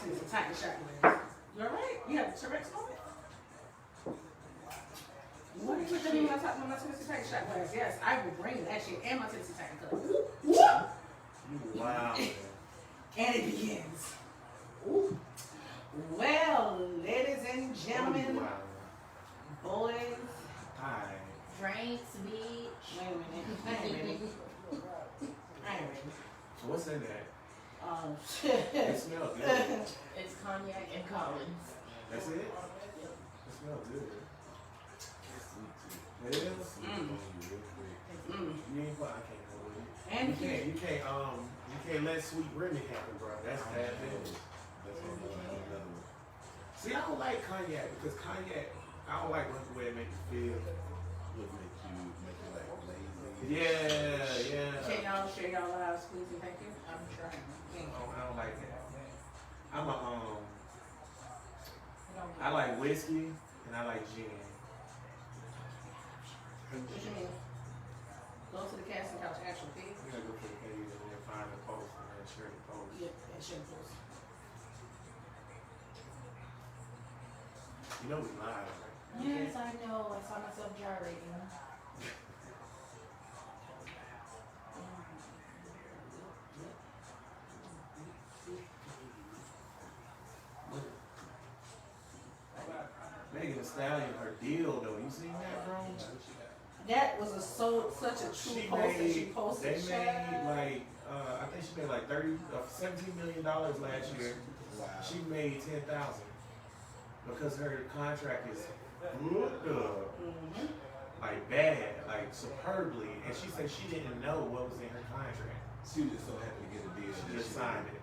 Tennessee Titan shot glass. You alright? You have Tourette's moment? What are you looking at me when I talk about my Tennessee Titan shot glass? Yes, I will bring that shit and my Tennessee Titan cup. Wow. And it begins. Ooh. Well, ladies and gentlemen, Wow. boys, Hi. Drinks, bitch. wait a minute. I ain't ready. I ain't ready. So what's in that? Shit. It smells good. It's cognac and Collins. That's it? It smells good. It is? You ain't I can't go with it. And You can't let sweet Remy happen, bro. That's bad business. See, I don't like cognac because cognac, I don't like the way it makes you feel. Yeah. share y'all lives, please and thank you. I'm trying. I don't like that. I like whiskey and I like gin. What you mean? Go to the casting couch actual page. You gotta go to the page and then find the post and then share the post. Yeah, and share the post. You know we live, right? Yes, I know. I saw myself gyrating. Megan Thee Stallion, her deal though, you seen that, bro? That was such a true post that she posted. They made like, I think she made like $17 million last year. Wow. She made 10,000 because her contract is booked up, like bad, like superbly, and she said she didn't know what was in her contract. She was just so happy to get a deal. She just signed it.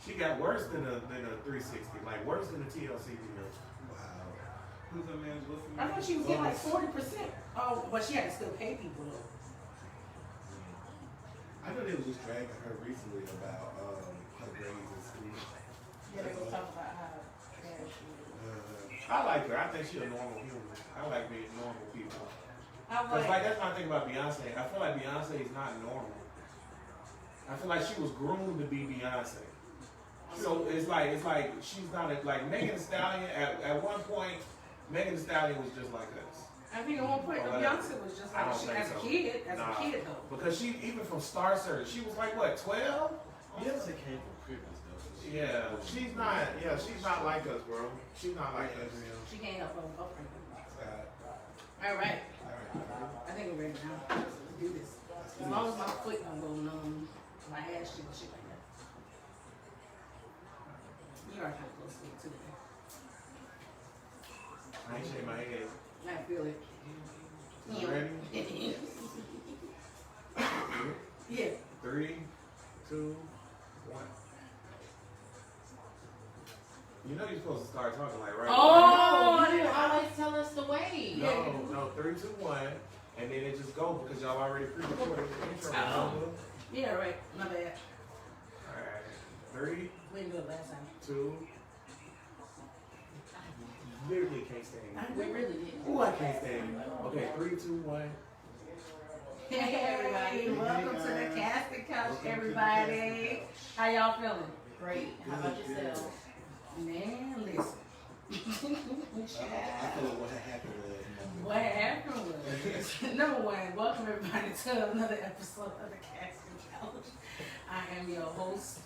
She got worse than a 360, like worse than a TLC deal. Wow. Who's that man? I thought she was getting like 40%. Oh, but she had to still pay people though. I know they was just dragging her recently about her grades in school. Yeah, they was talking about how bad she is. I like her. I think she's a normal human. I like being normal people. I Cause like that's my thing about Beyonce. I feel like Beyonce is not normal. I feel like she was groomed to be Beyonce. So it's like she's not like Megan Thee Stallion. At one point, Megan Thee Stallion was just like us. I think at one point Beyonce was just like she, as a kid though. Because she even from Star Search, she was like what 12? Beyonce came from privilege though. So Yeah, she's not like us, bro. She's not like us. She can't help her upbringing. Uh, All right, Alright. I think we're ready now. Let's do this. As long as my foot don't go numb, my ass shit like that. You are kind of close to it too. I ain't shake my head. I feel it. You ready? Yeah. 3, 2, 1. You know you're supposed to start talking like right. Oh, You always tell us to wait. No, 3, 2, 1, and then it just go because y'all already pre-recorded the intro. Oh. Yeah, right. My bad. Alright. 3, We didn't do it last time. 2. Literally can't stand you. We really didn't. Ooh, I can't stand you. Okay, 3, 2, 1. Hey everybody, welcome to the casting couch, everybody. How y'all feeling? Great. How about yourself? Man, listen. I feel like what happened was. What happened was, number one, welcome everybody to another episode of the casting couch. I am your host,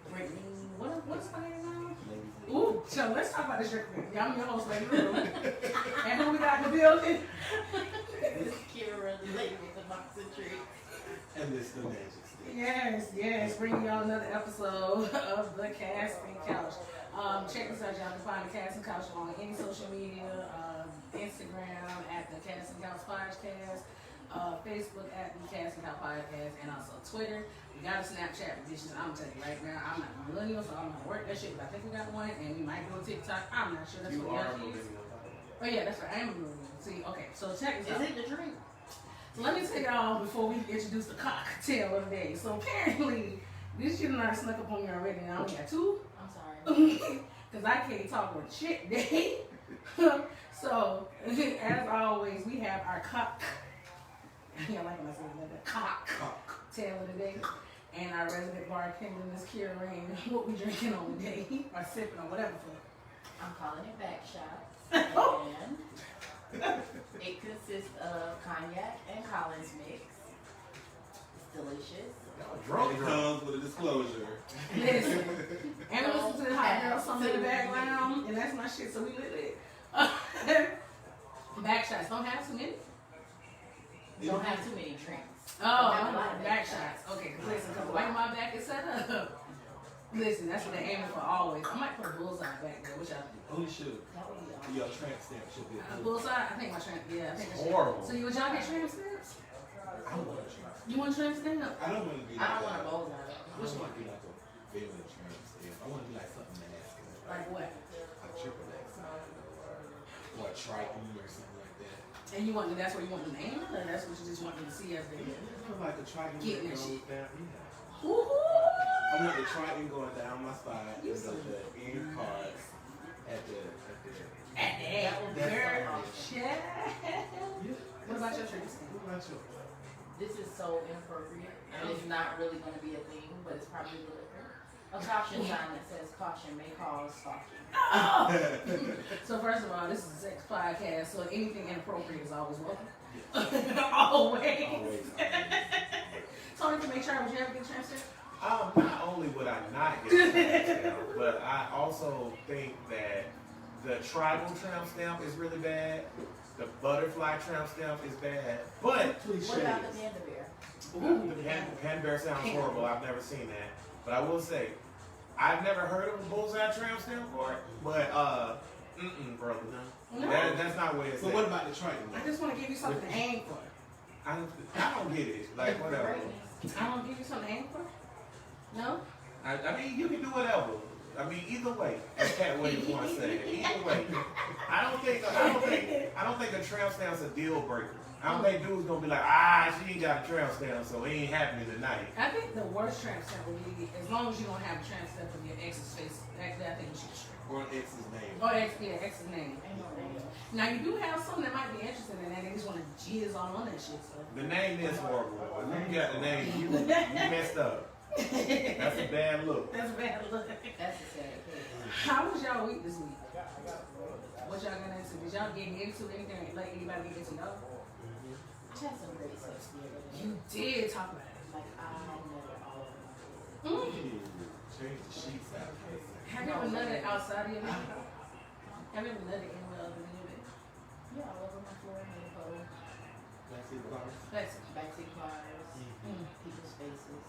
Brittany. What's my name now? Ooh, so let's talk about this real quick. I'm your host, Lady Rue. And who we got in the building? This is Kira, the lady with the box of tricks. And this the magic stick. Yes, bringing y'all another episode of the Casting Couch. Check us out, y'all can find the Casting Couch on any social media, Instagram at the Casting Couch Podcast, Facebook at the Casting Couch Podcast, and also Twitter. We got a Snapchat, bitches. I'm telling you right now, I'm not a millennial, so I'm gonna work that shit, but I think we got one, and we might do a TikTok. I'm not sure. That's You what are a y'all is. millennial. Oh yeah, that's right. I am a millennial. See, okay, so check this out. Is it the drink? So let me tell y'all before we introduce the cocktail of the day. So apparently, this shit already snuck up on me already, and I only got 2. I'm sorry. Because I can't talk with shit day. So, as always, we have our cock. I like when I say that. Cocktail of the day. And our resident bartender, Miss Kira Rain, what we drinking on today, or sipping or whatever. I'm calling it back shots. And it consists of cognac and Collins mix. It's delicious. Drunk. It comes with a disclosure. Listen, and we listen to the hot girl song in the background, and that's my shit, so we lit it. Back shots, don't have too many. Don't have too many drinks. Oh, back shots. Okay, listen, because the way my back is set up, listen, that's what they're aiming for always. I might put a bullseye back there, which I think. Oh, you should. That would be awesome. Your tramp stamp should be. Bullseye? I think my tramp, yeah, I think I should. Horrible. So you would y'all get tramp stamps? I don't want a tramp. You want tramp stamp? I don't want to be I like don't want that. a bullseye. I don't want to be like a villain tramp stamp. I want to be like something nasty. Like what? Like triple X. Or a Triton or something like that. And you want, that's what you want the name, or that's what you just want them to see as they do? Put like a Triton Getting that that goes shit. down. Yeah. Woohoo! I want the Triton going down my spine. You And so the end cards at the. At the That would be girl, so shit. Yeah. What about your tramp stamp? What about yours? This is so inappropriate, and it's not really going to be a thing, but it's probably the liquor. A caution sign that says caution may cause stalking. Oh! So first of all, this is a sex podcast, so anything inappropriate is always welcome. Always. Always. Tony, to make sure, would you ever get tramp stamp? Not only would I not get a tramp stamp, but I also think that the tribal tramp stamp is really bad. The butterfly tramp stamp is bad. But Please What share about this. the panda bear? the hand bear sounds horrible. I've never seen that. But I will say, I've never heard of a bullseye tramp stamp for it. But brother, no. That's not where it's So at. what about the Triton? I just want to give you something to aim for. I don't get it. Like whatever. I don't give you something to aim for? No? I mean, you can do whatever. I mean, either way, as Cat Williams once said, either way. I don't think a tramp stamp's a deal breaker. I don't think dude's gonna be like, she ain't got a tramp stamp, so it ain't happening tonight. I think the worst tramp stamp would be, as long as you don't have a tramp stamp with your ex's face, actually I think you should strip. Or an ex's name. Or ex's name. Ain't no name. Now you do have some that might be interested in that, they just want to jizz all on that shit, so. The name is horrible. If you got the name, you messed up. That's a bad look. That's a bad look. That's a sad thing. How was y'all week this week? What y'all got into? Did y'all get into anything? Like anybody get into y'all? I had some great sex the other day. You did talk about it. Like, I never all of them. Change the sheets out. Have you ever nutted outside of your bed? Have you ever nutted anywhere other than your bed? Yeah, all over my floor, in the photo, Backseat cars. That's backseat cars, people's faces.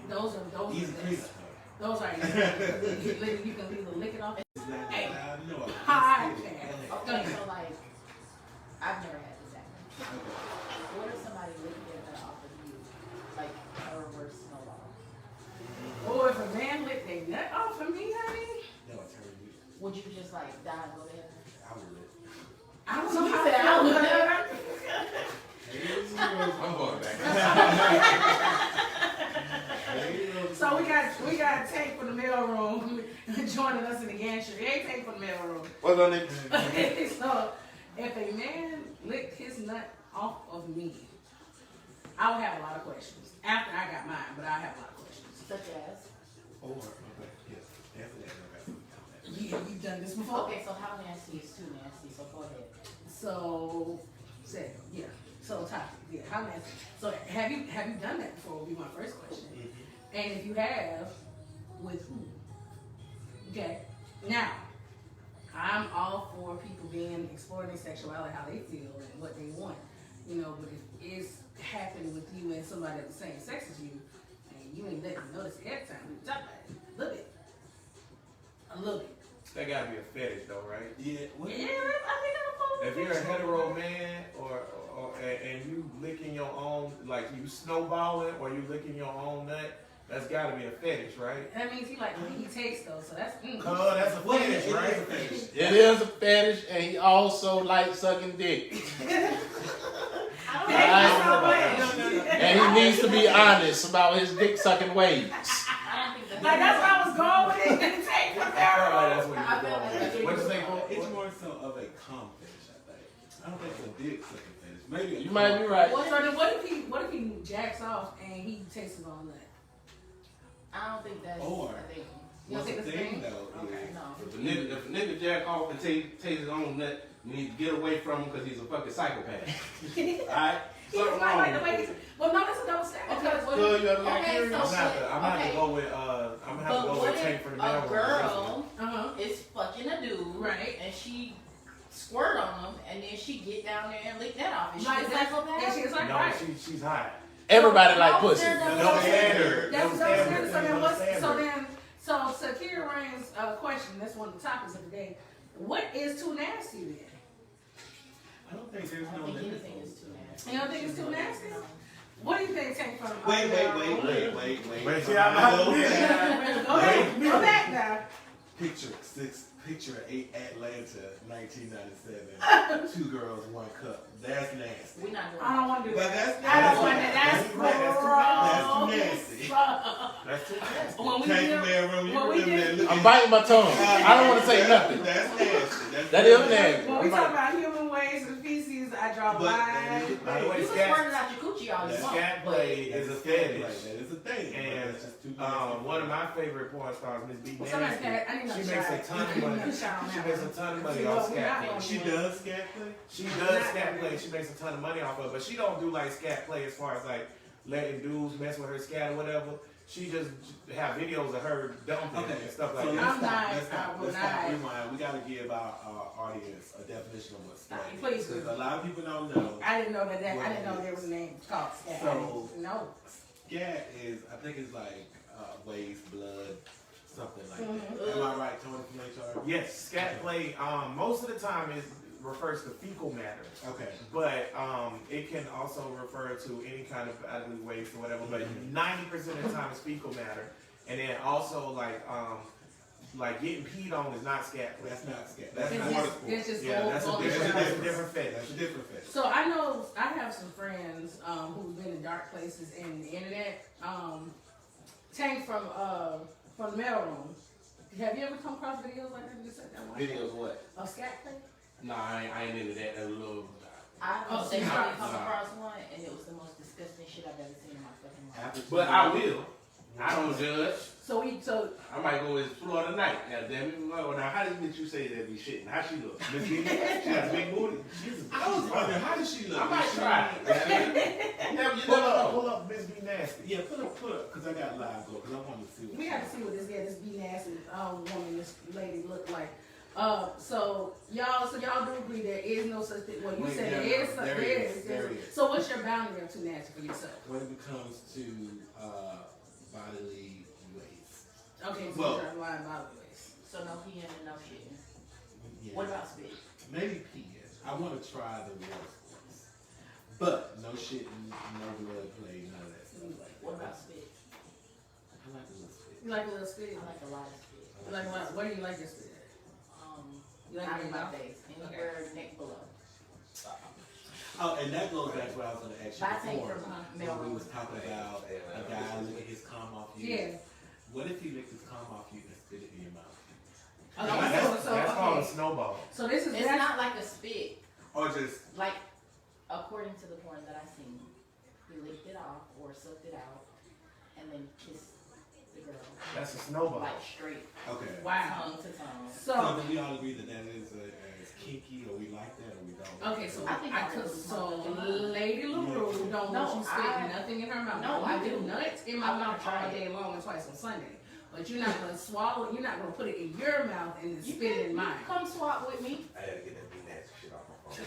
those Easy are cleanup. those are easy. You can either lick it off. It's not Hey. loud noise. Hi. Okay, so like, I've never had this happen. What if somebody licked their nut off of you, like a reverse snowball? Or if a man licked their nut off of me, honey, No, it's her week. Would you just like die and go to heaven? I would. I don't know You how said I I would. I'm going back. So we got Tank from the mailroom joining us in the gantry. Hey, Tank from the mailroom. What's on it? So if a man licked his nut off of me, I would have a lot of questions. After I got mine, but I have a lot of questions. Such as? Or, okay, yes. After that, no, that's You've done this before? Okay, so how nasty is too nasty? So go ahead. So, yeah. So topic, yeah. How nasty? So have you done that before? Would be my first question. And if you have, with who? Okay. Now, I'm all for people exploring their sexuality, how they feel, and what they want. You know, but if it's happening with you and somebody of the same sex as you, and you ain't letting them notice it every time, we talk about it. A little bit. A little bit. That gotta be a fetish though, right? Yeah, what? Yeah, I think I'm If you're a hetero man and you licking your own, like you snowballing or you licking your own nut, that's gotta be a fetish, right? That means he like the way he tastes though, so that's That's a fetish, right? It is a fetish, and he also likes sucking dick. And he needs to be honest about his dick sucking ways. I don't think that. Like that's where I was going with it. Take from there. That's what I you're feel like going. What you say, Paul? It's more so of a cum fetish, I think. I don't think it's a dick sucking fetish. Maybe You might be right. So then what if he jacks off and he tastes his own nut? I don't think that's Or- a thing. You don't What's think the it's a thing thing? though Okay. is, No. If a nigga jack off and take his own nut, you need to get away from him because he's a fucking psychopath. Alright? He's Something not like wrong the way with he's. Well, no, that's a double standard. Okay, Because well, So you have Okay, curious? so- I'm gonna have to Okay. go with I'm gonna have But to go what with Tank if for the a mailroom. girl uh-huh. is fucking a dude, Right. and she squirt on him, and then she get down there and lick that off? Is she Like a that. psychopath? Yeah, she's like, No, right. she's hot. Everybody like No, pussy. they're not. Double standard. That's Double double standard. standard. So then Double what's so standard. then so Sakira Rain's question, that's one of the topics of the day. What is too nasty then? I don't think there's I no don't think limit. anything is too nasty. You don't think it's too nasty? What do you think Tank from? Wait. Wait, see, I'm Go not- back. Go back. Go back now. Picture Atlanta, 1997. 2 girls, 1 cup. That's nasty. We're not doing I don't want to do But that. that's I don't nasty. want that. That's That's gross. too nasty. That's too nasty. When we Tank did- mailroom, you when we remember did- that? I'm biting my tongue. I don't want to say nothing. That's nasty. That is nasty. When we talk about human waste and feces, I draw a But that line. is- By the way, You can scat, squirt it out your coochie all you want, scat but play is a fetish. That is a thing. And But that's just too nasty. one of my favorite porn stars, Miss B. Well, somebody Nasty, said, I need she another makes a shot. ton I of need money. another shot on She that makes a one. ton of See money what off we scat got play. going. She does scat play? She does scat play. She makes a ton of money off of it, but she don't do like scat play as far as like letting dudes mess with her scat or whatever. She just have videos of her dumping Okay. and stuff So like I'm that. let's stop. not- Let's stop. I will Let's stop. not. Rewind. We got to give our audience a definition of what scat is. Please do. Because a lot of people don't know. I didn't know that. I didn't know there was a name called scat. So- No. Scat is, I think it's like waste, blood, something like Mhm. that. Am I right, Tony from HR? Yes, scat play. Most of the time it refers to fecal matter, Okay. but it can also refer to any kind of bodily waste or whatever. But 90% of the time it's fecal matter, and then also like getting peed on is not scat play. That's not scat. That's It's not just- water sports. it's just Yeah, old that's a old different, shit. that's a different fetish. That's a different fetish. So I know I have some friends who've been in dark places in the internet. Tank from the mailroom. Have you ever come across videos like that? You said that one. Videos what? Of scat play? Nah, I ain't into that. That's a little. I Oh, so definitely you- come across one, and it was the most disgusting shit I've ever seen in my fucking life. After But I will. I don't judge. So I might go with Florida night. Now, damn it. Well, now, how did you say that be shitting? How she look? Miss B, she has a big booty. I was wondering, how does she look? I might Is she- try. You never Pull up, know. pull up, Miss B nasty. Yeah, put up, because I got live go, because I want to see what we she got to looks see what this be nasty woman, this lady look like. So y'all do agree there is no such thing. Well, you Wait, said there there is. is, There there is. is, there is. So what's your boundary of too nasty for yourself? when it comes to bodily waste. Okay, so Well- you're lying about the ways. So no peeing and no shitting. Yeah. What about spit? Maybe peeing. I want to try the water sports. But no shitting, no blood play, none of that stuff. What about spit? I like a little spit. You like a little spit? I like a lot of spit. You like what? Where do you like your spit? You like Not it in in my your mouth? face. Anywhere neck below. Oh, and that goes back to what I was going to ask But I you take before. from When we mailroom. was talking about a guy licking his cum off you. Yeah. What if he licked his cum off you and spit it in your mouth? Okay, That's called a okay. snowball. So this is It's not like a spit. Or just, Like, according to the porn that I seen, he licked it off or sucked it out and then kissed the girl. That's a snowball. Like straight, okay. wow. tongue to tongue. So So then we all agree that that is kinky, or we like that, or we don't. okay, so I think I would so smoke it. Lady LaRue don't No, want you spitting I- nothing in her mouth. No, You I do do. nuts in my I wanna mouth try all it. day long and twice on Sunday. But you're not gonna swallow it. You're not gonna put it in your mouth and then You spit it can in mine. come swap with me. I gotta get that big nasty shit off my phone.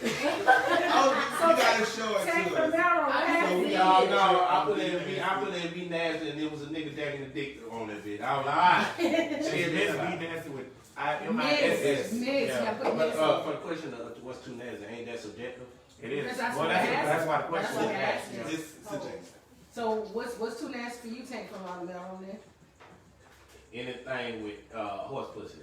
Oh, you gotta show it Take to the us. barrel, I man. see. No, I put in be nasty, and there was a nigga jacking the dick on that bitch. I was like, alright. She Miss B nasty with Miss, Yeah. yeah, put But miss on. for the question of what's too nasty, ain't that subjective? It is. Because that's Well, what I asked. that's why the That's question what is I asked. asked. Yeah. It's subjective. So what's too nasty for you? Tank from all the mailroom then? Anything with horse pussy.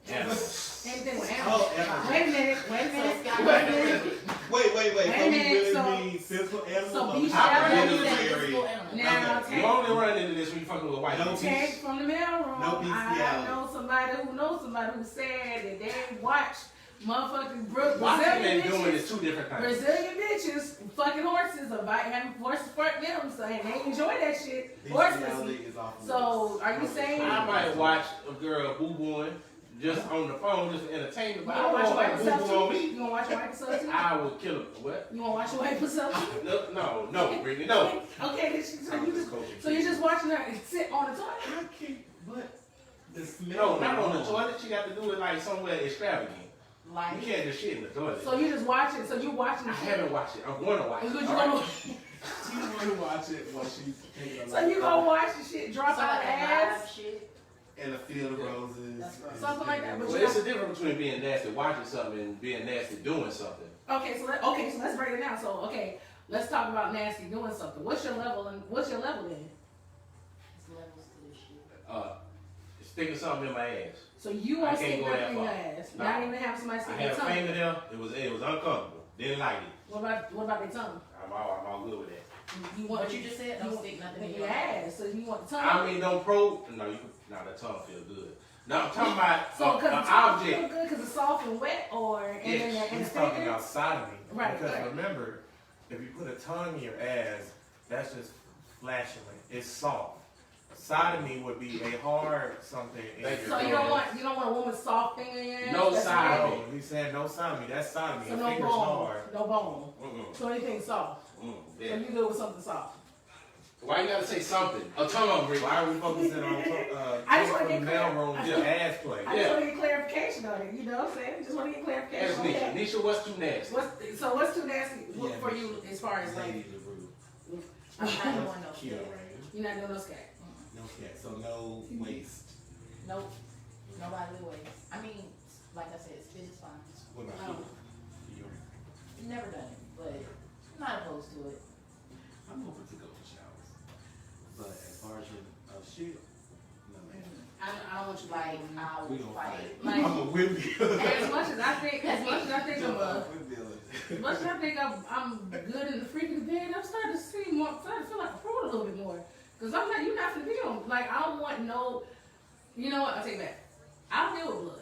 Yeah. Anything with Oh, animals? animals. Wait a minute. So it's got Wait a to be minute. specific. Wait. Wait a So we minute, really so- mean physical animals? so or be we sure I that really you say military? physical animal. Now, Okay. You Tank. only run into this when you fucking with white No people. Tank from the mailroom. No I bestiality. know somebody who knows somebody who said that they watched Motherfucking Watching Brazilian and doing is bitches. two different things. Brazilian bitches fucking horses or having horses fuck them, so and they enjoy that shit. This Horses. reality is off the So, list. are you saying- I might watch a girl boo-booing just on the phone, just for entertainment, You but I wanna watch don't your want wife boo-boo herself on too? me. You wanna watch your wife herself too? I will kill her. What? You wanna watch your wife herself too? No, Brittany, no. Okay, then so you just watching her sit on the toilet? I can't, but the smell. No, not on the toilet. She got to do it like somewhere extravagant. You Like, can't just shit in the toilet. So you just watching? So you watching I the haven't watched it. I'm going to watch Is it. what you all gonna? right? She want to watch it while she's taking a So you gonna watch the shit drop so out like her a ass? live shit. in a field of roses. That's right. Something like that, but Well, it's a difference between being nasty watching something and being nasty doing something. Okay, so let's break it down. So let's talk about nasty doing something. What's your level then? There's levels to this shit. Sticking something in my ass. So you I won't can't stick go nothing that in your far. ass. No. Not even have somebody I stick had their a tongue. fingernail. It was uncomfortable. Didn't like it. What about their tongue? I'm all good with that. You want What you just said, don't stick nothing in your ass. ass. So you want the tongue? I mean, don't probe. No, the tongue feel good. No, I'm talking about so because an the tongue feel object. good because it's soft and wet, or and then Yes, and He's the talking finger? about sodomy. Right, Because right. remember, if you put a tongue in your ass, that's just flashing. It's soft. Sodomy would be a hard something. in Thank you. your So you ass. don't want a woman's soft finger in your ass? No That's sodomy. wet. No, he's saying no sodomy. That's sodomy. So Your no finger's bone. hard. No bone. Mm-mm. So anything soft. So Yeah. you go with something soft. Why you gotta say something? A tongue ring. Why are we focusing on I just wanna from get the clear. mailroom to ass play? I just want to get clarification on it. You know what I'm saying? Just want to get clarification Ask on Nisha. that. Nisha, what's too nasty? What's too nasty Yeah, for you as far as Lady like LaRue. I'm not doing no Kia shit. Rain. you're not doing no scat? No cat, so no waste. Nope. Nobody with waste. I mean, like I said, spit is fine. What about Oh. you? Never done it, but I'm not opposed to it. I'm open to golden showers. But as far as your shit, no man. I don't want you Like, like I We would don't fight. fight. Like- I'm a windmill. as much as I think I'm Windmill. as much as I think I'm good in the freaking bed, I'm starting to feel like a prude a little bit more. Cause I'm not, you're not gonna be on. Like I don't want no. You know what? I take it back. I'll deal with blood.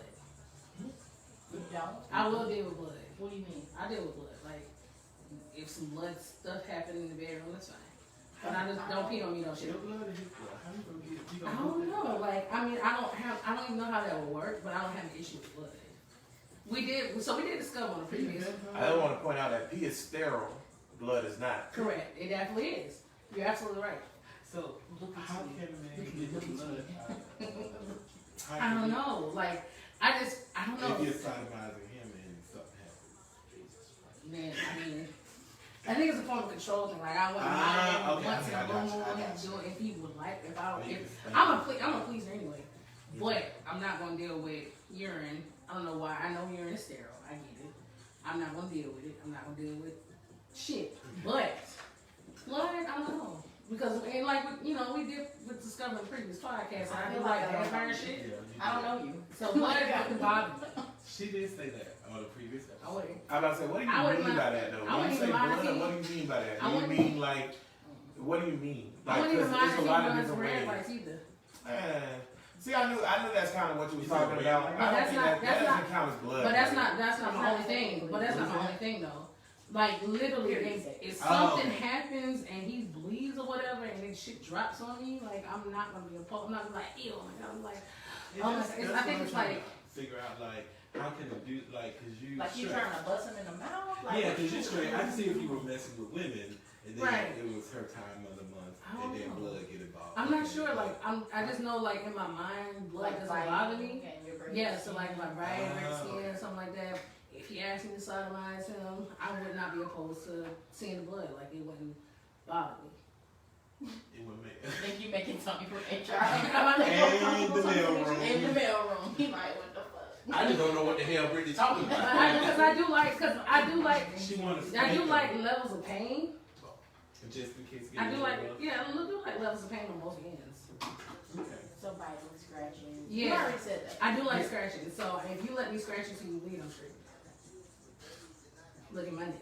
You don't? I will deal with blood. What do you mean? I deal with blood. Like if some blood stuff happened in the bedroom, that's fine. But I just don't pee on me, no shit. Your blood is blood. How you gonna get it? You I gonna don't know. Like I mean, I don't even know how that would work, but I don't have an issue with blood. We did discover on the previous. I don't want to point out that pee is sterile, blood is not. Correct. It definitely is. You're absolutely right. So how can a man get the blood out of I don't know. Like I don't know. If you're sodomizing him and something happens. Man, I mean, I think it's a form of control thing. Like I wouldn't Ah, mind okay, once in I a got blue you, I moon got you. do it if he would like. If I, You if can I'm a pleaser anyway, but I'm not gonna deal with urine. I don't know why. I know urine is sterile. I get it. I'm not gonna deal with it. I'm not gonna deal with shit. But blood, I don't know. Because and like we did with discovering the previous podcast. I feel like vampire shit. I don't know you. So blood wouldn't bother me. She did say that on the previous I episode. wouldn't. I'm about to say, what do you I wouldn't mean by mind- that though? I When you wouldn't say even mind blood, if he- what do you mean by that? I Do you wouldn't- mean like, what do you mean? I Like, wouldn't even 'cause mind it's if a he lot of runs different red ways. lights either. See, I knew that's kind of what you was You said talking red about. light? I But don't that's think not- that that's doesn't count as blood. But that's not my only thing. But that's not my only thing though. Like literally, if something happens and he bleeds or whatever, and then shit drops on me, like I'm not gonna be opposed. I'm not gonna be like, ew. I'm like, Yeah, oh my that's- God. that's I what think I'm it's trying like, to figure out like how can it do like because you Like you straight. trying to bust him in the mouth? Like, Yeah, because you're straight. I can see if you were messing with women and then Right. it was her time of the month I don't and then know. blood get involved. I'm not sure. Like I just know like in my mind, blood doesn't bother me. and you're breaking Yeah, so like if I bright red Oh. skin or something like that, if he asked me to sodomize him, I would not be opposed to seeing the blood. Like it wouldn't bother me. It would make. I think you making something from HR. And the mailroom. In the mailroom. He like, what the fuck? I just don't know what the hell Brittany talking But about. because I do She wanted to I do spank like him, levels of pain. just in case. I do get like, rough. yeah, I do like levels of pain on both ends. Okay. So biting, scratching. Yeah. You already said that. I do like scratching, so if you let me scratch you till you bleed, I'm straight. Look at my nails.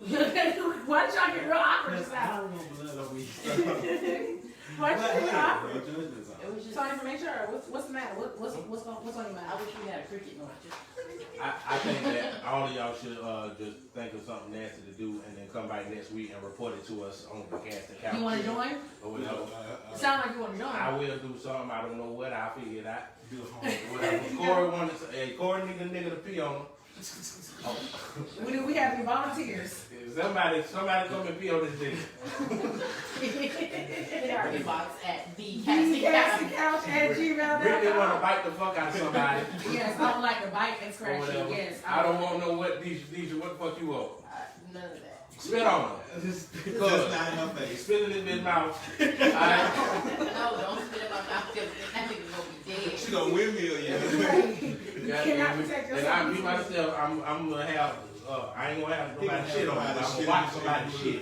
Why did y'all get real awkward Because I now? don't want blood over you. Why did you get real awkward? No judgments on It was just, Tony, for make sure. What's the matter? What's on your I mind? wish we had a cricket noise. Just, I think that all of y'all should just think of something nasty to do and then come back next week and report it to us on the Casting Couch. You want to join? Or whatever. It sounds like you want to join. I will do something. I don't know what. I'll figure it out. Do homework. Whatever. Corey wanted to, hey, Corey need a nigga to pee on him. Do we have any volunteers? Somebody come and pee on this nigga. hit our inbox at the Casting casting couch. Couch at Really want to gmail.com. bite the fuck out of somebody. Yes, I would like to bite and Or scratch you. whatever. Yes, I don't want to know what these what the fuck you want. None of that. Spit on her. Just not in her face. Spit in this bitch mouth. Alright. No, don't spit in my mouth because that nigga gonna be dead. She gonna windmill you. You cannot protect And yourself. I, me myself, I'm gonna have, I ain't gonna have nobody shit on me. I'm gonna watch somebody shit.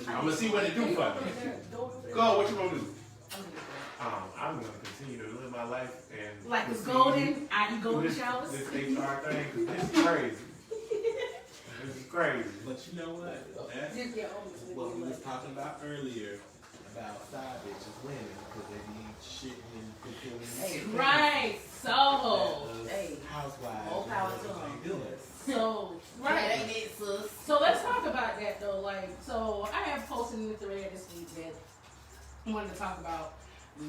I'm gonna see what they do for me. Go, what you gonna do? I'm gonna continue to live my life and Like it's proceed golden, I eat golden this showers. HR thing, 'cause this is crazy. This is crazy. But you know what? That's what we was talking about earlier about side bitches winning because they be shitting and fulfilling. Right, so, Hey, Housewives. more power to and them. they doing. so, that right. ain't it, sis. So let's talk about that though. Like, so I have posted in the thread this week that I wanted to talk about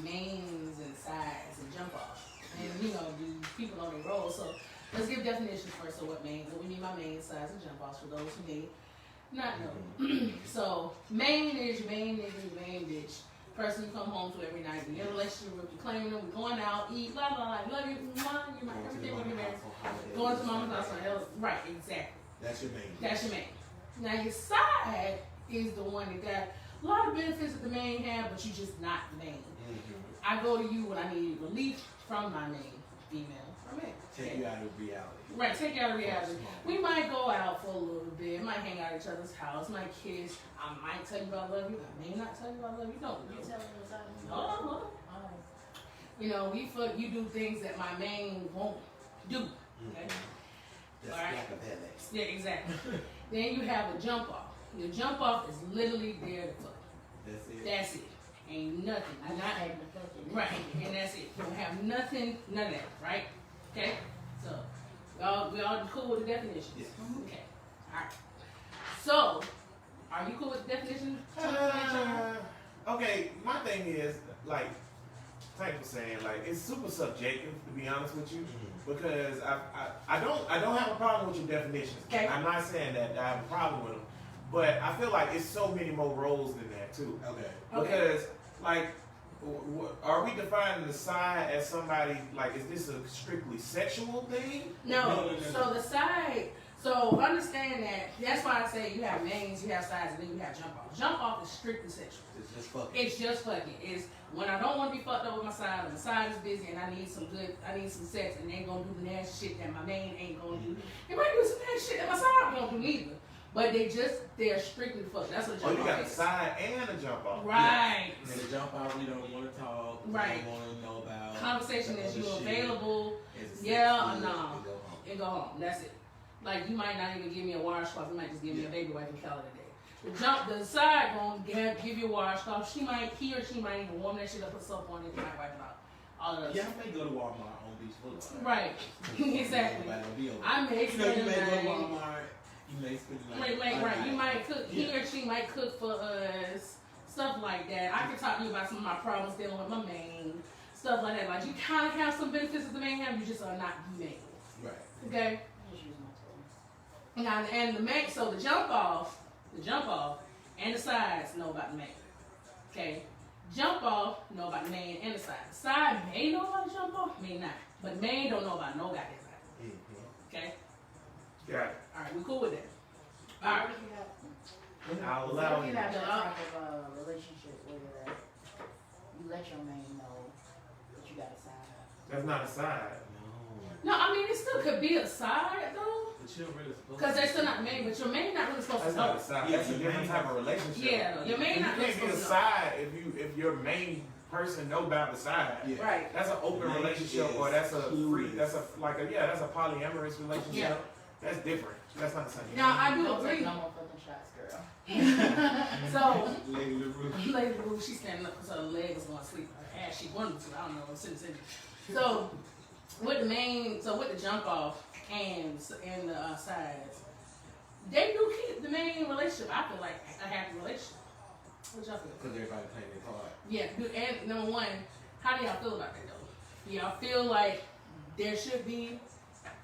mains and sides and jump offs. And you know, do people on their roll. So let's give definitions first of what mains, what we mean by main, sides, and jump offs for those who may not know. So main is your main nigga, your main bitch. Person you come home to every night. You're in a relationship with, you claiming them, we're going out, eat, blah blah blah. Love you, mwah, you're my everything when you're married. Going to mama's house on else. Right, exactly. That's your main. That's your main. Now your side is the one that got a lot of benefits that the main have, but you just not the main. I go to you when I need relief from my main female. From it. Take you out of reality. Right, take you out of reality. We might go out for a little bit, might hang out at each other's house, might kiss. I might tell you I love you, I may not tell you I love you. No, You tell me what's happening. hold on. You know, you do things that my main won't do. Okay? That's Alright. like a badass. Yeah, exactly. Then you have a jump off. Your jump off is literally there to fuck. That's it. That's it. Ain't nothing. I Not just had the fucking. right, and that's it. You don't have nothing, none of that, right? Okay. So we all cool with the definitions. Yeah. Okay. All right. So, are you cool with the definition? Okay, my thing is, like, Tank was saying, like, it's super subjective, to be honest with you, because I don't have a problem with your definitions. Okay. I'm not saying that I have a problem with them, but I feel like it's so many more roles than that too. Okay. Because, like, are we defining the side as somebody, like, is this a strictly sexual thing? No. No. So the side. So understand that. That's why I say you have mains, you have sides, and then you have jump off. Jump off is strictly sexual. It's just fucking. It's just fucking. It's when I don't want to be fucked up with my side, or my side is busy and I need some sex, and they ain't gonna do the nasty shit that my main ain't gonna do. They might do some nasty shit that my side won't do neither. But they're strictly fucked. That's what Oh, jump you off got a is. side and a jump off. Right. And the jump out, we don't want to talk. Right. We don't want to know about. Conversation the is other you shit. available, Is it yeah sexy? or no? We go home. and go home. That's it. Like you might not even give me a washcloth. You might just give me a baby wipe and call it a day. The side gonna give you a washcloth. He or she might even warm that shit up, put soap on it, might wipe it out. All of those. Yeah, I may go to Walmart on Beach Boulevard. Right. Exactly. Nobody will be over. I may You know, you spend may the go to night. Walmart. You may spend the night. Right. You might cook. He or she might cook for us. Stuff like that. I can talk to you about some of my problems dealing with my main. Stuff like that. Like you kind of have some benefits that the main have. You just are not the main. Right. Okay. Just use my toes. Now and the main. So the jump off, and the sides know about the main. Okay. Jump off know about the main and the side. The side may know about the jump off, may not. But main don't know about no goddamn side. Mm-hmm. Okay. Got it. All right. We cool with that. All What right. if you have? I'll What allow if you. you have that type of relationship where you let your man know that you got a side? That's not a side. No. No, I mean it still could be a side though. But you're really supposed Because to. they're still not main, but your main not really supposed That's to not know. a side. Yeah, That's a your different main- type of relationship. Yeah, your main You not really can't be a supposed to know. side if your main person know about the side. Yeah. Right. That's an open Main relationship, is or that's a free. fluid. That's a polyamorous relationship. Yeah. That's different. That's not the same. Now I do Don't take agree. no more fucking shots, girl. So Lady LaRue. Lady Rue, she's standing up because her leg is going to sleep. Her ass, she wanted to. I don't know. Sitting. So with the jump off and the sides, they do keep the main relationship. I feel like a happy relationship. What y'all feel? Because everybody playing their part. Yeah. And number one, how do y'all feel about that though? Y'all feel like there should be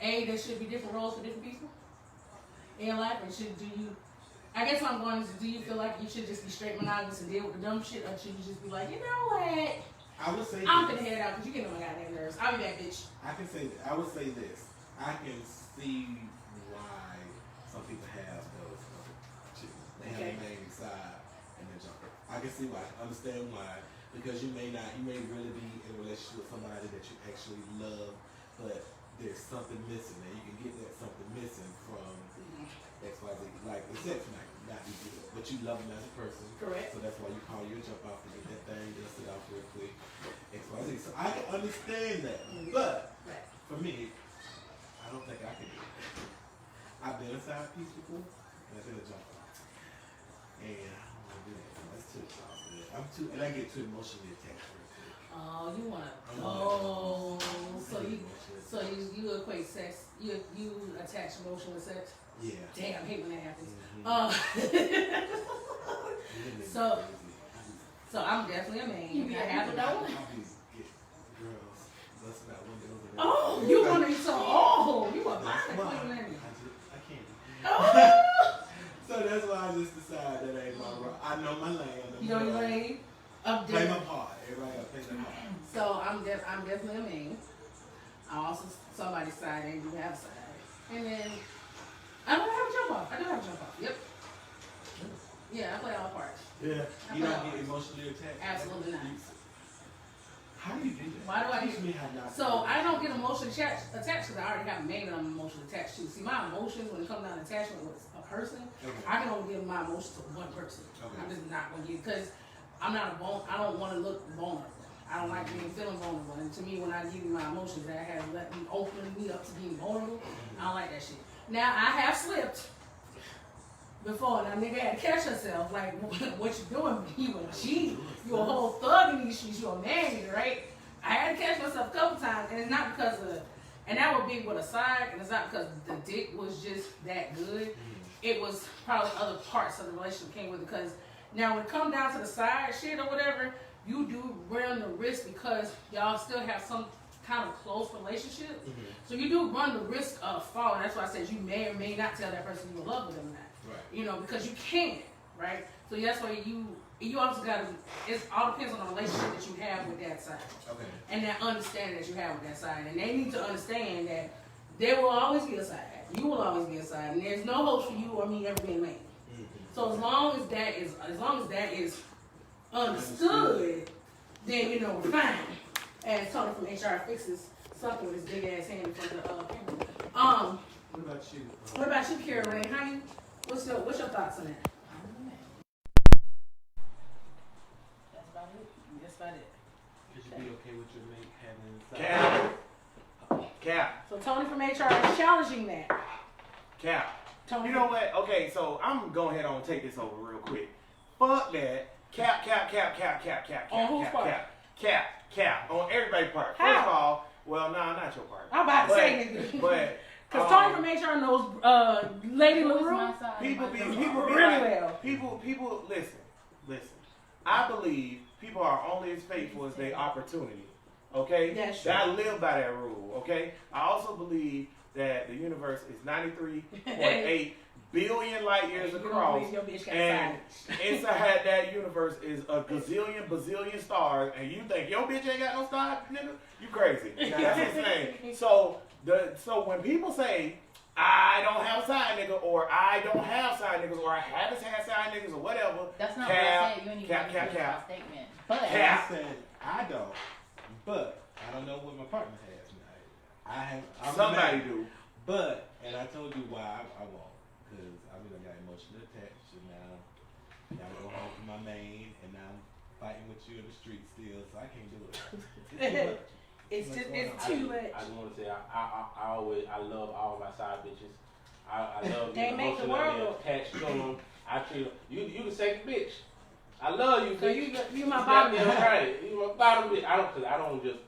different roles for different people in your life, and I guess what I'm going is, do you feel like you should just be straight monogamous and deal with the dumb shit, or should you just be like, you know what? I would say I'm this. gonna head out because you get on my goddamn nerves. I'll be that bitch. I would say this. I can see why some people have those chicks. They have Okay. the main side and the jumper. I can see why. I understand why. Because you may really be in a relationship with somebody that you actually love, but there's something missing, and you can get that something missing from XYZ. Like the sex might not be good, but you love them as a person. Correct. So that's why you call your jump off to get that thing dusted off real quick. XYZ. So I can understand that, but Right. for me, I don't think I can do it. I've been a side piece before, and I've been a jump off, and I don't want to do that. That's too soft. And I get too emotionally attached real quick. Oh, you wanna? I'm Oh, so really you emotionally attached. you equate sex? You attach emotion with sex? Yeah. Damn, I hate when that happens. Mhm. So- So I'm definitely a man. You be I have a to man. know. Girls busting out windows and Oh, you wanna be so? Oh, you a That's violent why queen, man. I can't. Oh, So that's why I just decided that ain't my role. I know my lane. you know your lane. Up Play there. my part. Everybody got to play their part. So I'm definitely a man. I'm also somebody's side and you have a side. And then I don't have a jump off. I do have a jump off. Yep. Yeah, I play all parts. Yeah. I You play don't all get parts. emotionally attached. Absolutely not. How do you do that? Why do I Teach do- me how not to So do that. I don't get emotionally attached because I already have a man that I'm emotionally attached to. See, my emotions when it comes down to attachment with a person, Okay. I can only give my emotions to one person. Okay. I'm just not gonna give because I don't want to look vulnerable. I don't like feeling vulnerable. And to me, when I give you my emotions, that has let me open me up to being vulnerable. I don't like that shit. Now I have slipped before, and a nigga had to catch herself. Like, what you doing? You a G? You a whole thug in these streets? You a man, nigga, right? I had to catch myself a couple times, and it's not because of, and that would be with a side, and it's not because the dick was just that good. It was probably other parts of the relationship came with it. Because now when it come down to the side shit or whatever, you do run the risk because y'all still have some kind of close relationship. So you do run the risk of falling. That's why I said you may or may not tell that person you're in love with them or not. Right. You know, because you can, right? So that's why you also gotta, it all depends on the relationship that you have with that side. Okay. And that understanding that you have with that side. And they need to understand that there will always be a side. You will always be a side. And there's no hope for you or me ever being made. So as long as that is understood, then you know we're fine. As Tony from HR fixes something with his big ass hand in front of the camera. What about you? What about you, Caroline? What's your thoughts on that? I'm a man. That's about it. That's about it. Could you be okay with your mate having Cap. So Tony from HR is challenging that. Cap. Tony, You know what? Okay, so I'm going ahead and take this over real quick. Fuck that. Cap. On whose part? Cap. On everybody's part. How? First of all, well, nah, not your part. I'm about to say nigga. But Because Tony from HR knows Lady Who's LaRue. my side? people be My really like, well. People listen. I believe people are only as faithful as their opportunity. Okay? That's true. I live by that rule, okay? I also believe that the universe is 93.8 billion light years You don't across. believe your bitch got And silence. inside that universe is a gazillion, bazillion stars, and you think your bitch ain't got no stars, nigga? You crazy. That's what I'm saying. So when people say, I don't have a side nigga, or I don't have side niggas, or I haven't had side niggas, or whatever. That's not Cap, what I said. You ain't even cap, finish cap. my statement. But Cap. I said I don't, but I don't know what my partner has. I'm Somebody married, do. But and I told you why I won't, because I really got emotionally attached, and now I go home to my main, and now I'm fighting with you in the street still, so I can't do it. It's too much. It's What's just going it's on? too much. I just want to say I love all my side bitches. I love They being make the emotionally world. attached to them. I treat them. You the second bitch. I love you. So bitch. you my bottom. Goddamn right. You my bottom bitch. I don't just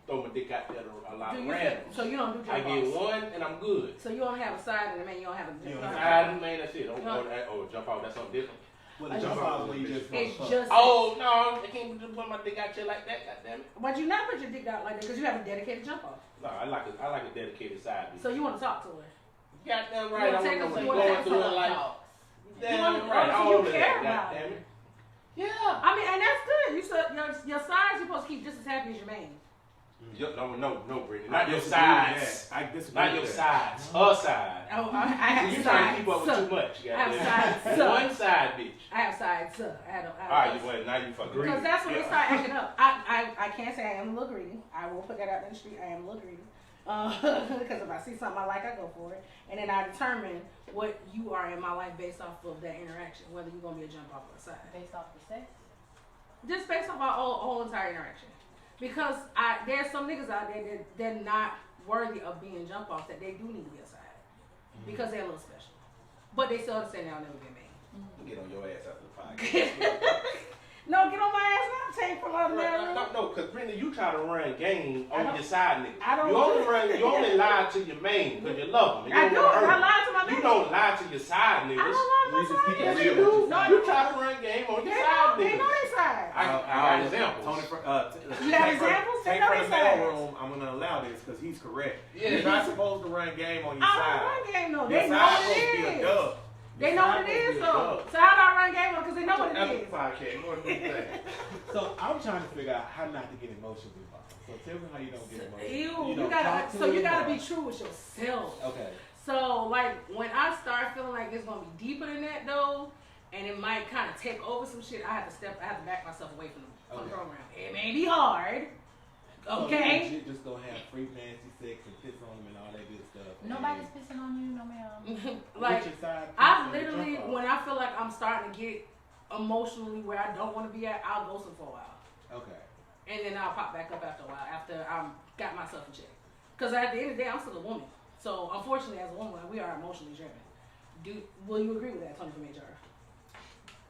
throw my dick out there to a lot Do of you random. so you don't do I jump get offs. one and I'm good. So you only have a side and the man you don't have a You don't I man, that's it. No. Jump out. That's something different. Well, the jump off when you just It's fuck. just Oh no, I can't just put my dick out there like that. Goddamn it. but you not put your dick out like that because you have a dedicated jump off. No, I like a dedicated side bitch. So you want to talk to her. Goddamn You right. wanna I take want us to to go what through it Pillow like. talks. Damn wanna- right. so All you of care that. about Goddamn it. it. Yeah. I mean, and that's good. You said your sides you're supposed to keep just as happy as your man. No, Brittany. I Not your disagree with sides. that. I disagree Not with your that. sides. Her side. Oh, I have You sides. trying to keep up with so. too much. I have Goddamn. sides. So. One side bitch. I have sides. So. I don't. Alright, you went. Now you fucking. Because that's when they Yeah. start acting up. I can't say I am a little greedy. I will put that out in the street. I am a little greedy. Because if I see something I like, I go for it. And then I determine what you are in my life based off of that interaction, whether you're going to be a jump off or a side. Based off the sex. Just based off our whole entire interaction. Because there's some niggas out there that they're not worthy of being jump offs, that they do need to be a side. Because they're a little special. But they still understand they'll never get made. Get on your ass after the podcast. No, get on my ass now. Take from over there. No, because Brittany, you try to run game I on don't- your side nigga. I don't You only do- run. You only lie to your main because you love him. I do. I lie to my You man. don't lie to your side I niggas. don't lie You to just my keep side. it Yes, real you with do. your No, You try to run game on they your know. side They know niggas. their side. I got examples. Tony, You got examples? They Take know from they the mail sides. room. I'm gonna allow this because he's correct. Yeah. You're not supposed to run game on your I side. don't run game though. Your They know side what supposed to be it a is. dub. They Your know side what it supposed to is be a though. dub. So how do I run game on? Because they know what it After is. the podcast, go ahead and do that. So I'm trying to figure out how not to get emotionally involved. So tell me how you don't get emotionally. Ew, you don't gotta. talk to So you them gotta or- be true with yourself. Okay. So like when I start feeling like it's gonna be deeper than that though, and it might kind of take over some shit, I have to back myself away from the Okay. program. It may be hard. So Okay. you legit just gonna have free fancy sex and piss on them and all that good stuff. Nobody's pissing on you, no ma'am. Like With your side I piece and your literally, jump off. when I feel like I'm starting to get emotionally where I don't want to be at, I'll go some for a while, Okay. and then I'll pop back up after a while after I'm got myself in check. Because at the end of the day, I'm still a woman. So unfortunately, as a woman, we are emotionally driven. Will you agree with that, Tony from HR?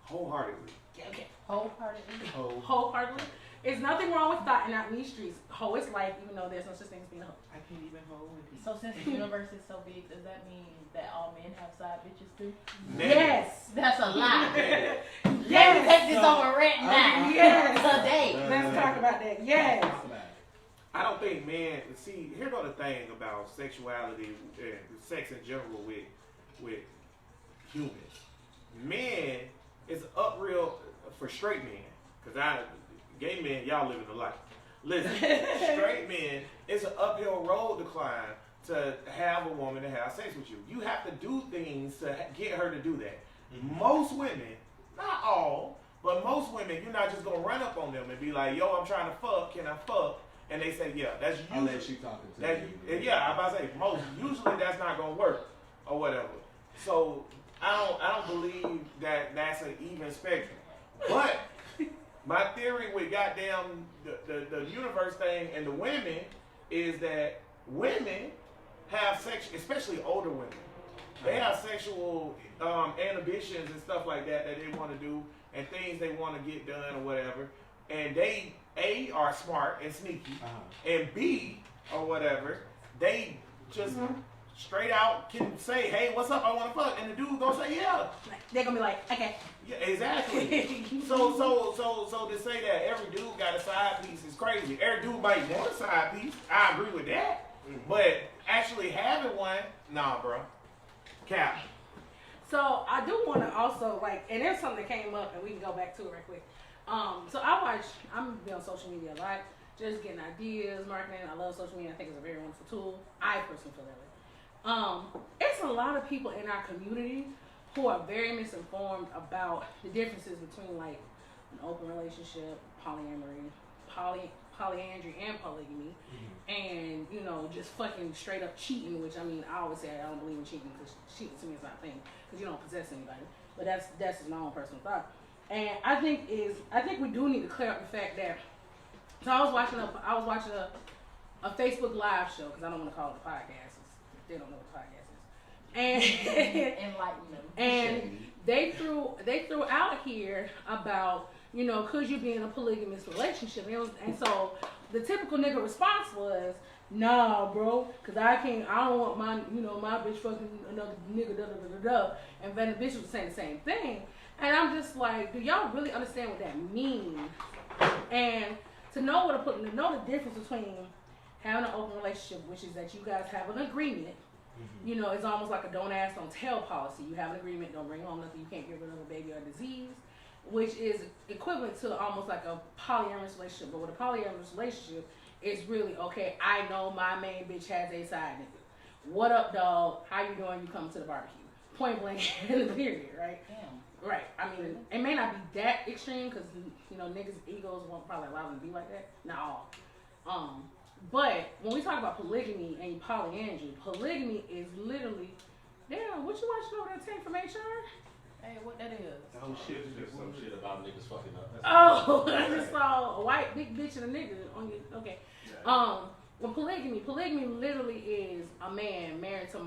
Wholeheartedly. Okay. Wholeheartedly. Oh, Wholeheartedly. There's nothing wrong with thought out in these streets. Hoe is life, even though there's no such thing as being a hoe. I can't even hold with you. So since the universe is so big, does that mean that all men have side bitches too? Yes. That's a lie. Negative. Let's Yes. take this on a rent now. Yes. Today. Let's talk about that. Yes. Talk about it. I don't think men see. Here go the thing about sexuality and sex in general with humans. Men is up real for straight men because gay men y'all living the life. Listen, straight men, it's an uphill road to climb to have a woman to have sex with you. You have to do things to get her to do that. Most women, not all, but most women, you're not just gonna run up on them and be like, "Yo, I'm trying to fuck. Can I fuck?" And they say, "Yeah." That's usually Unless you talking to that. me. Yeah, I'm about to say most. Usually, that's not gonna work or whatever. So I don't believe that that's an even spectrum. But my theory with goddamn the universe thing and the women is that women have sex, especially older women. They have sexual inhibitions and stuff like that they want to do and things they want to get done or whatever. And they A, are smart and sneaky, and B, or whatever, they just straight out can say, "Hey, what's up? I want to fuck," and the dude gonna say, "Yeah." They're gonna be like, okay. Yeah, exactly. So to say that every dude got a side piece is crazy. Every dude might want a side piece. I agree with that. But actually having one, nah, bro. Cap. So I do want to also and there's something that came up, and we can go back to it right quick. So I'm be on social media a lot, just getting ideas, marketing. I love social media. I think it's a very wonderful tool. I personally feel that way. It's a lot of people in our community who are very misinformed about the differences between an open relationship, polyamory, polyandry, and polygamy, and just fucking straight up cheating. Which I always say I don't believe in cheating because cheating to me is not a thing because you don't possess anybody. But that's just my own personal thought. And I think we do need to clear up the fact that. So I was watching a Facebook live show because I don't want to call it a podcast. They don't know what a podcast is. And Enlighten them. and they threw out here about, you know, could you be in a polygamous relationship? And so the typical nigga response was, nah, bro, cause I don't want my, you know, my bitch fucking another nigga, da da da da da. And then the bitch was saying the same thing. And I'm just like, do y'all really understand what that means? And to know to know the difference between having an open relationship, which is that you guys have an agreement. You know, it's almost like a don't ask, don't tell policy. You have an agreement, don't bring home nothing, you can't get rid of a baby or disease, which is equivalent to almost like a polyamorous relationship. But with a polyamorous relationship, it's really, okay, I know my main bitch has a side nigga. What up, dog? How you doing? You come to the barbecue. Point blank in the period, right? Damn. Right. I mean, it may not be that extreme because, you know, niggas' egos won't probably allow them to be like that. Not all. But when we talk about polygamy and polyandry, polygamy is literally, damn, what you watching over there, Tank from HR? Hey, what that is? Oh shit, there's some shit about niggas fucking up. Oh, I just saw a white big bitch and a nigga on your, okay. Well, polygamy literally is a man married to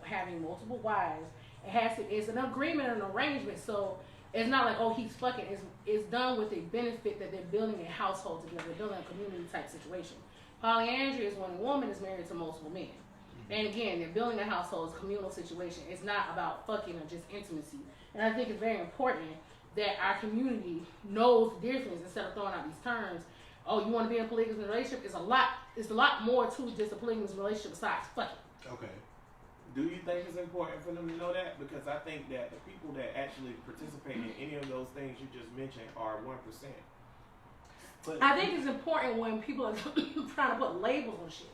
having multiple wives. It's an agreement, an arrangement, so it's not like, oh, he's fucking, it's done with a benefit that they're building a household together, they're building a community type situation. Polyandry is when a woman is married to multiple men. And again, they're building a household, it's a communal situation. It's not about fucking or just intimacy. And I think it's very important that our community knows the difference instead of throwing out these terms. Oh, you want to be in a polygamous relationship? It's a lot more to just a polygamous relationship besides fucking. Okay. Do you think it's important for them to know that? Because I think that the people that actually participate in any of those things you just mentioned are 1%. But I think it's important when people are trying to put labels on shit,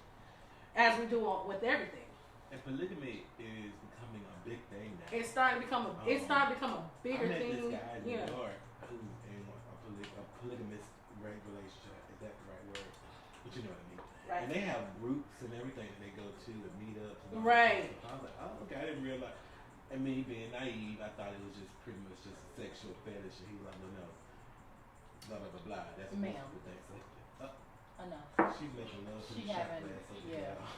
as we do with everything. and polygamy is becoming a big thing now. It's starting to become a bigger I met thing. this guy in Yeah. New York who's in a polygamous relationship. Is that the right word? But you know what I mean. Right. And they have groups and everything that they go to and meetups. And all Right. that stuff. I was like, oh, okay, I didn't realize. And me being naive, I thought it was just pretty much just a sexual fetish. And he was like, no, blah blah blah blah. That's what most Ma'am. people think. So, Enough. she's making love to She the shot haven't- glass over yeah. there.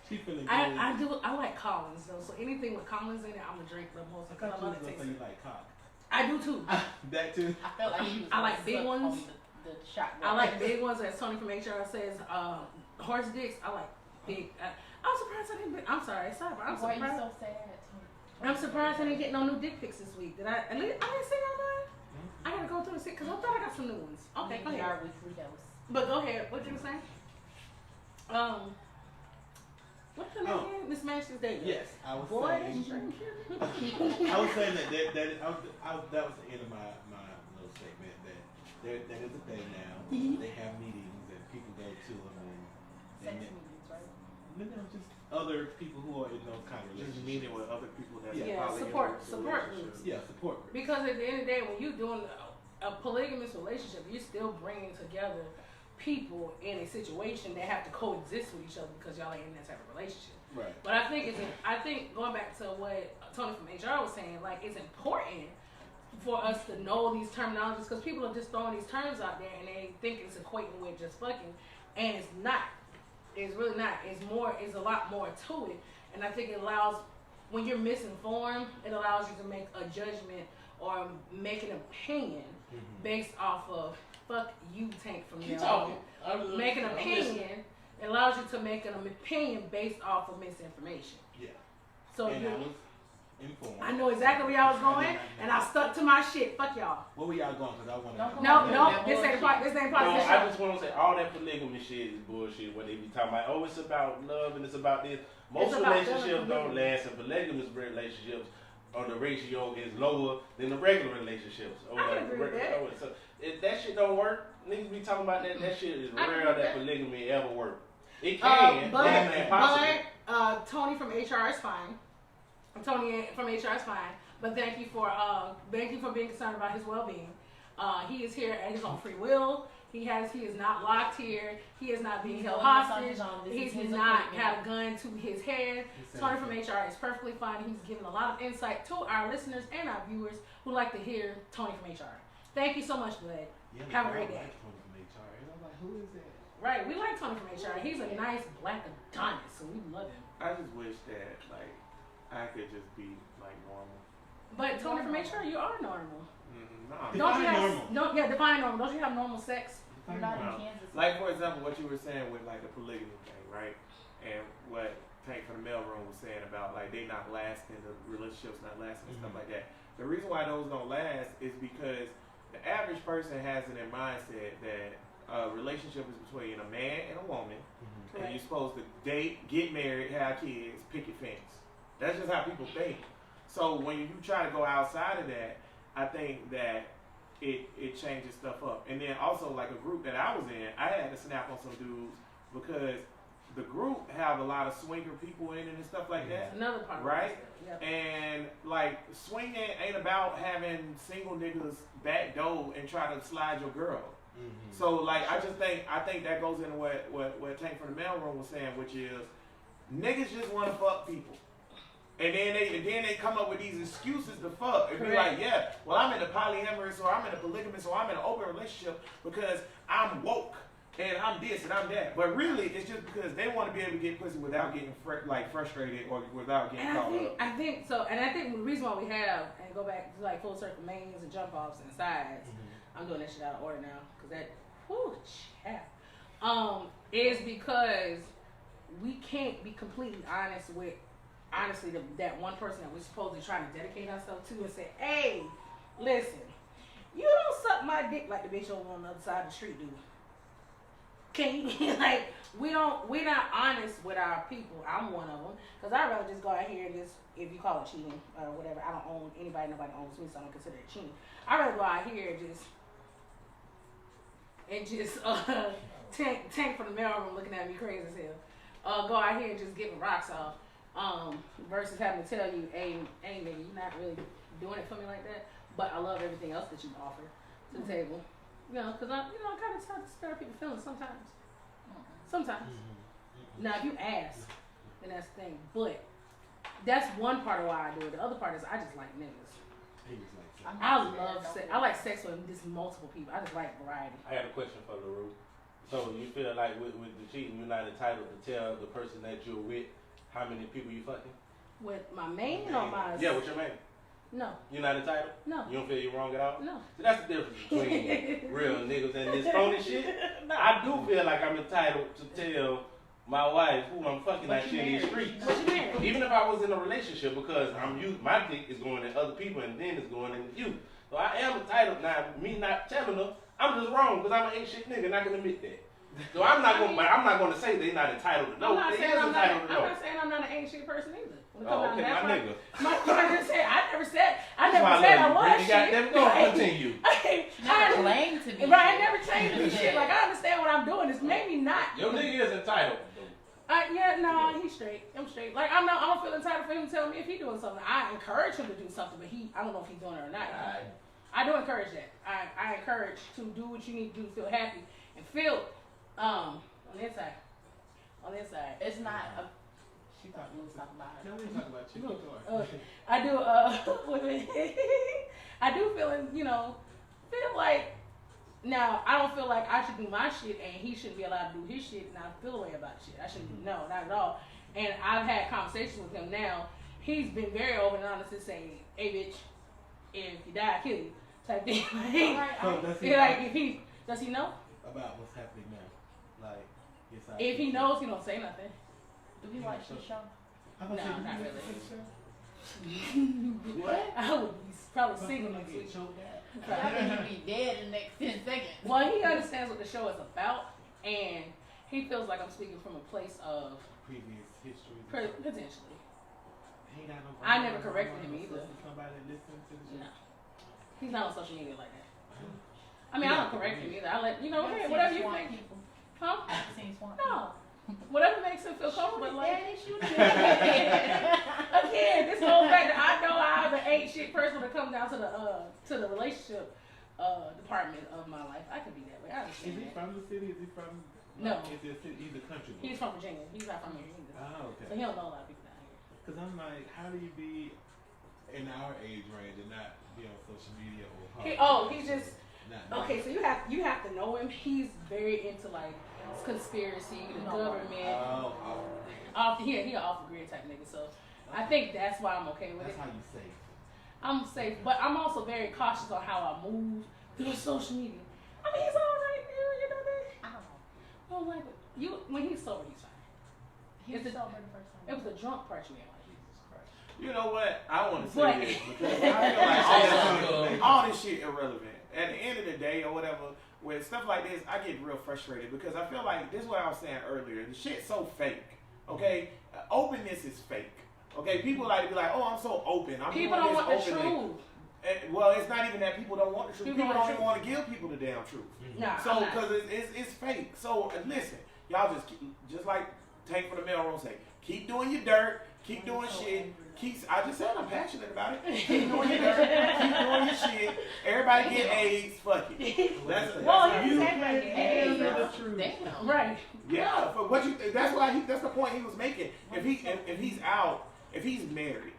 She feeling good. I like Collins though. So anything with Collins in it, I'm gonna drink the most I because I thought you love was the gonna taste. say you like cock. I do too. That too. I felt like he was I like gonna big suck ones. on the shot. I like big ones, as Tony from HR says. Horse dicks. I like big. I'm surprised I didn't. I'm sorry, but I'm Why are you surprised. so sad? I'm surprised I didn't get no new dick pics this week. I didn't see y'all done? I gotta go through and see because I thought I got some new ones. Okay, go ahead. Our weekly dose. But go ahead. What you were saying? What's your name again? Miss Masters Davis. Yes, I was Boy, saying. that's strange. I was saying that that was the end of my little statement. That is a thing now. They have meetings and people go to them Sex and meetings, right? just other people who are in those kind of Just relationships. meeting with other people that's Yeah, probably support in a groups. Yeah, support groups. Because at the end of the day, when you're doing a polygamous relationship, you're still bringing together people in a situation that have to coexist with each other because y'all ain't in that type of relationship. Right. But I think going back to what Tony from HR was saying, like it's important for us to know these terminologies because people are just throwing these terms out there and they think it's equating with just fucking, and it's not. It's really not. It's a lot more to it, and I think it allows when you're misinformed, it allows you to make a judgment or make an opinion based off of fuck you, Tank from Keep there. talking. Make an I'm opinion. listening. It allows you to make an opinion based off of misinformation. Yeah. So And you, I was informed. I know exactly where y'all was going, and I stuck to my shit. Fuck y'all. Where were y'all going? Because I want Don't to. go No, Yeah, this ain't part. This ain't part No, of this I show. just want to say all that polygamy shit is bullshit. What they be talking about? Oh, it's about love and it's about this. Most It's about relationships love and don't last, and polygamous relationships, or the ratio is lower than the regular relationships. Or I can like agree with that. So if that shit don't work, niggas be talking about that. That shit is I can rare agree with that that. polygamy ever work. It can, but it's impossible. Tony from HR is fine. Tony from HR is fine. But thank you for being concerned about his well-being. He is here at his own free will. He is not locked here. He is not being held hostage. He's not had a gun to his head. Tony from HR is perfectly fine. He's given a lot of insight to our listeners and our viewers who like to hear Tony from HR. Thank you so much, bud. Yeah, Have a I great like day. Tony from HR. And I'm like, who is that? Right, we like Tony from HR. He's a nice black Adonis, so we love him. I just wish that, like, I could just be like normal. But Tony, for make sure you are normal. Nah. Don't you Define have normal. no? Yeah, define normal. Don't you have normal sex? You're not No. in Kansas. Like for example, what you were saying with like the polygamy thing, right? And what Tank from the mailroom was saying about like they not lasting, the relationships not lasting, and stuff like that. The reason why those don't last is because the average person has in their mindset that a relationship is between a man and a woman, and you're supposed to date, get married, have kids, picket fence. That's just how people think. So when you try to go outside of that, I think that it changes stuff up. And then also like a group that I was in, I had to snap on some dudes because the group have a lot of swinger people in it and stuff like that. Another part. Right? Yep. And like swinging ain't about having single niggas back door and try to slide your girl. So like I think that goes into what Tank from the mailroom was saying, which is niggas just want to fuck people. And then they come up with these excuses to fuck and be like, yeah, well I'm in a polyamorous or I'm in a polygamous or I'm in an open relationship because I'm woke and I'm this and I'm that. But really it's just because they want to be able to get pussy without getting frustrated or without getting caught up. I think so, and I think the reason why we have and go back to like full circle mains and jump offs and sides. I'm doing that shit out of order now because that, whoo, chat. Is because we can't be completely honest with. Honestly, that one person that we're supposedly trying to dedicate ourselves to and say, hey, listen, you don't suck my dick like the bitch over on the other side of the street do. Can you, like, we're not honest with our people. I'm one of them. Because I'd rather just go out here and just, if you call it cheating or whatever, I don't own anybody, nobody owns me, so I don't consider it cheating. I'd rather go out here and just tank from the mailroom looking at me crazy as hell. Go out here and just giving rocks off. Versus having to tell you, hey nigga, you're not really doing it for me like that, but I love everything else that you offer to the table. You know, because I kind of try to spare people's feelings sometimes. Sometimes. Now, if you ask, then that's the thing. But that's one part of why I do it. The other part is I just like niggas. I love sex. I like sex with just multiple people. I just like variety. I had a question for LaRue. So you feel like with the cheating, you're not entitled to tell the person that you're with how many people you fucking? With my main or my... Yeah, with your man. No. You're not entitled? No. You don't feel you're wrong at all? No. So that's the difference between real niggas and this phony shit. No. I do feel like I'm entitled to tell my wife who I'm fucking like shit in these streets. What you married? Even if I was in a relationship, because my dick is going to other people and then it's going into you. So I am entitled. Now, me not telling them, I'm just wrong because I'm an ain't shit nigga and I can admit that. So I'm not going to say they're not entitled to know. I'm not They saying is I'm entitled to know. not saying I'm not an ancient person either. Oh, okay, my nigga. I never said I was shit. Continue. Never claimed to be. Right, I never claimed to be shit. Like, I understand what I'm doing. It's maybe not. Your nigga is entitled. Yeah, no, he's straight. I'm straight. Like, I don't feel entitled for him to tell me if he's doing something. I encourage him to do something, but I don't know if he's doing it or not. I do encourage that. I encourage to do what you need to do to feel happy and feel on the inside. On the inside. It's not a... She thought we was talking about her. No, we talk about you. I do, I do feel like, now, I don't feel like I should do my shit and he shouldn't be allowed to do his shit and I feel a way about shit. I shouldn't, no, not at all. And I've had conversations with him now. He's been very open and honest and saying, hey bitch, if you die, I kill you, type thing. Does he know? About what's happening now? Like, yes, If he knows, he don't say nothing. Do we watch this show? No, not really. What? I would be probably singing next week. I mean, you'd be dead in the next 10 seconds. Well, he understands what the show is about, and he feels like I'm speaking from a place of previous history. potentially. He ain't got no I never corrected him either. Somebody listen to the show. No, he's not on social media like that. I mean, I don't correct him either. I let hey, whatever you think. Huh? No. Whatever makes him feel comfortable. Like, again, this goes back to I know I'm the ain't shit person to come down to the relationship department of my life. I could be that way. I understand. Is he from the city? Is he from? No. He's a country boy. He's from Virginia. He's not from here either. Oh, okay. So he don't know a lot of people down here. Because I'm like, how do you be in our age range and not be on social media or He's just okay. So you have to know him. He's very into like conspiracy, the government. Oh. He an off the grid type nigga. So I think that's why I'm okay with That's it. how you say. I'm safe, but I'm also very cautious on how I move through social media. I mean, he's alright, you know that. I don't know. I don't like it. You when he's sober, he's fine. He Is was it- sober the first time. It was a drunk part you didn't like. You know what? I want to say But- this because I feel like all this shit irrelevant. At the end of the day or whatever, with stuff like this, I get real frustrated because I feel like this is what I was saying earlier. The shit's so fake. Okay, openness is fake. Okay, people like to be like, "Oh, I'm so open. I'm People doing don't this want the openly." truth. Well, it's not even that people don't want the truth. People People want don't the even want to give people the damn truth. Nah, So, I'm not. because it's fake. So, listen, y'all just like Tank from the mailroom say, keep doing your dirt, keep doing shit. I just said I'm passionate about it. Keep doing your dirt, keep doing your shit. Everybody get AIDS, fuck it. That's Well, how he's you. exactly Hey, the truth. damn. right. Yeah, for what you. That's the point he was making. If he's out, if he's married,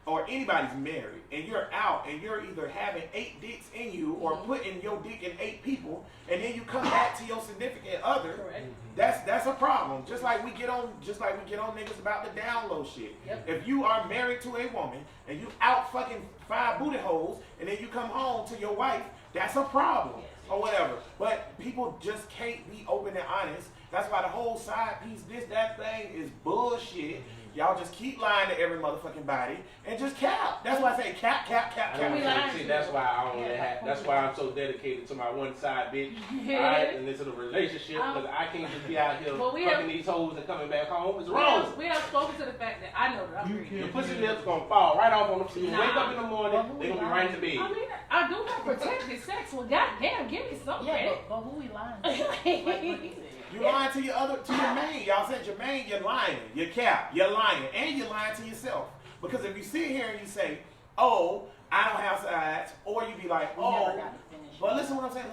or anybody's married, and you're out, and you're either having 8 dicks in you, or putting your dick in 8 people, and then you come back to your significant other, Correct. that's a problem. Just like we get on niggas about the download shit. Yep. If you are married to a woman and you out fucking 5 booty holes, and then you come home to your wife, that's a problem. Or whatever. But people just can't be open and honest. That's why the whole side piece, that thing is bullshit. Y'all just keep lying to every motherfucking body and just cap. That's why I say cap. I don't We see- lying see, to that's you. why I don't really have. That's why I'm so dedicated to my one side bitch. Alright, and into the relationship because I can't just be out here But we fucking have- these hoes and coming back home. It's We wrong. have spoken to the fact that I know that I'm pretty. Your pussy lips gonna fall right off on them. So you Nah. wake up in the morning, they gonna be right in the I bed. mean, I do have protected sex. Well, goddamn, give me some Yeah, credit. but who we lying to? Like what he said. You lying to your main. Y'all said your main, you're lying. You're cap, you're lying. And you're lying to yourself. Because if you sit here and you say, oh, I don't have sides, or you be like, We oh, never got to finish. but listen what I'm saying,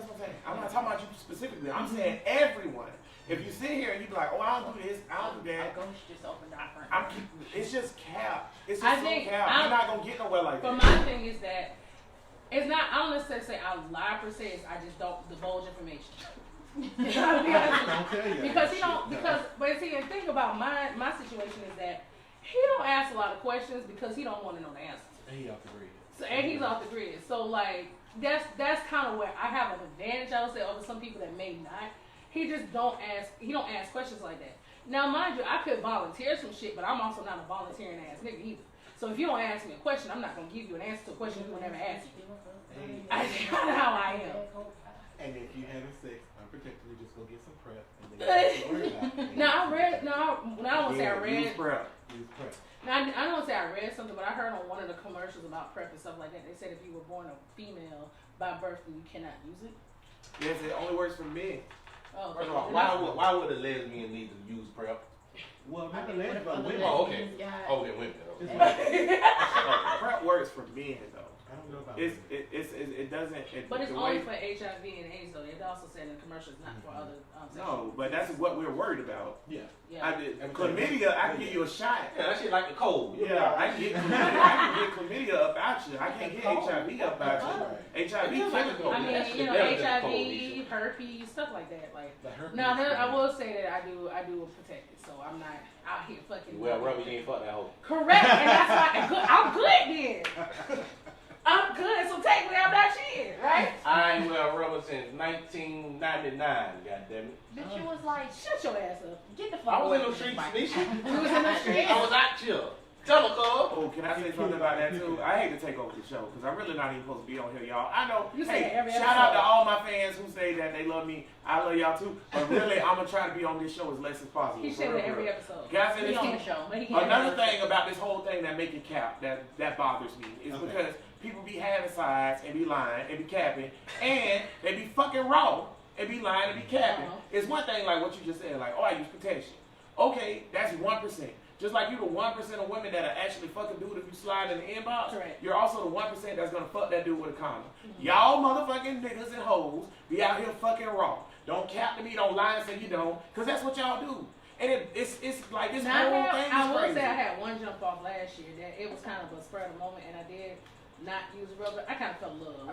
I'm not talking about you specifically. I'm saying everyone. If you sit here and you be like, oh, I don't do this, I don't do that. Our ghost just opened our front I'm door. it's just cap. It's I just so think cap. I'm- You're not gonna get nowhere like But that. my thing is that it's not. I don't necessarily say I lie per se. It's I just don't divulge information. I'll be honest with you. Don't tell you. Because he don't. Because but see, the thing about my situation is that he don't ask a lot of questions because he don't want to know the answers. And he off the grid. So, and he's off the grid. So like that's kind of where I have an advantage, I would say, over some people that may not. He just don't ask. He don't ask questions like that. Now, mind you, I could volunteer some shit, but I'm also not a volunteering ass nigga either. So if you don't ask me a question, I'm not gonna give you an answer to a question you will never ask me. That's kind of how I am. And if you having sex unprotectedly, just go get some prep and then don't worry about it. Now I read. Now I won't say I read. Use prep. Use prep. Now I don't say I read something, but I heard on one of the commercials about PrEP and stuff like that. They said if you were born a female by birth, then you cannot use it. Yes, it only works for men. Oh, First of all, why would a lesbian need to use PrEP? Well, not the What ladies, if but other women. Oh, okay. lesbians got- Oh, okay, women. It's Okay. like- Prep works for men though. I don't know about It's women. it doesn't. But it's the only way- for HIV and AIDS though. They also said in the commercials not for other. No, but that's what we're worried about. Yeah. Yeah. I did chlamydia. I can give you a shot. Yeah, that shit like the cold. Yeah, I can get chlamydia up out you. I can't get HIV up out you. HIV It feels like a chemical. cold. I mean, That's you know, the devil that cold, HIV, Lisa. herpes, stuff like that. Like, The herpes. now I will say that I do protect it, so I'm not out here fucking. Well, rubber, you ain't fuck that hoe. Correct, and that's why I'm good then. I'm good, so technically I'm not cheating, right? I ain't wear rubber since 1999, goddammit. Bitch, you was like, Shut your ass up. get the fuck I was away in the from streets, me. Nisha. You was in the streets? I was out here. Tell her, cuz. Oh, can I say something about that too? I hate to take over the show because I'm really not even supposed to be on here, y'all. I know. You say Hey, that every shout out to episode. all my fans who say that they love me. I love y'all too. But really, I'm gonna try to be on this show as less as possible. He For said real, that for every real. episode. Can I say He this on too? the show. But he Another thing about this whole thing that make it cap that bothers me is Okay. because people be having sides and be lying and be capping and they be fucking raw and be lying and be capping. It's one thing like what you just said, like, oh, I use protection. Okay, that's 1%. Just like you the 1% of women that are actually fucking dude if you slide in the inbox, Correct. you're also the 1% that's gonna fuck that dude with a condom. Y'all motherfucking niggas and hoes be out here fucking raw. Don't cap to me, don't lie and say you don't, cause that's what y'all do. And it's like this Now, whole thing is I will crazy. say I had one jump off last year that it was kind of a spur of the moment, and I did not use rubber. I kind of felt a little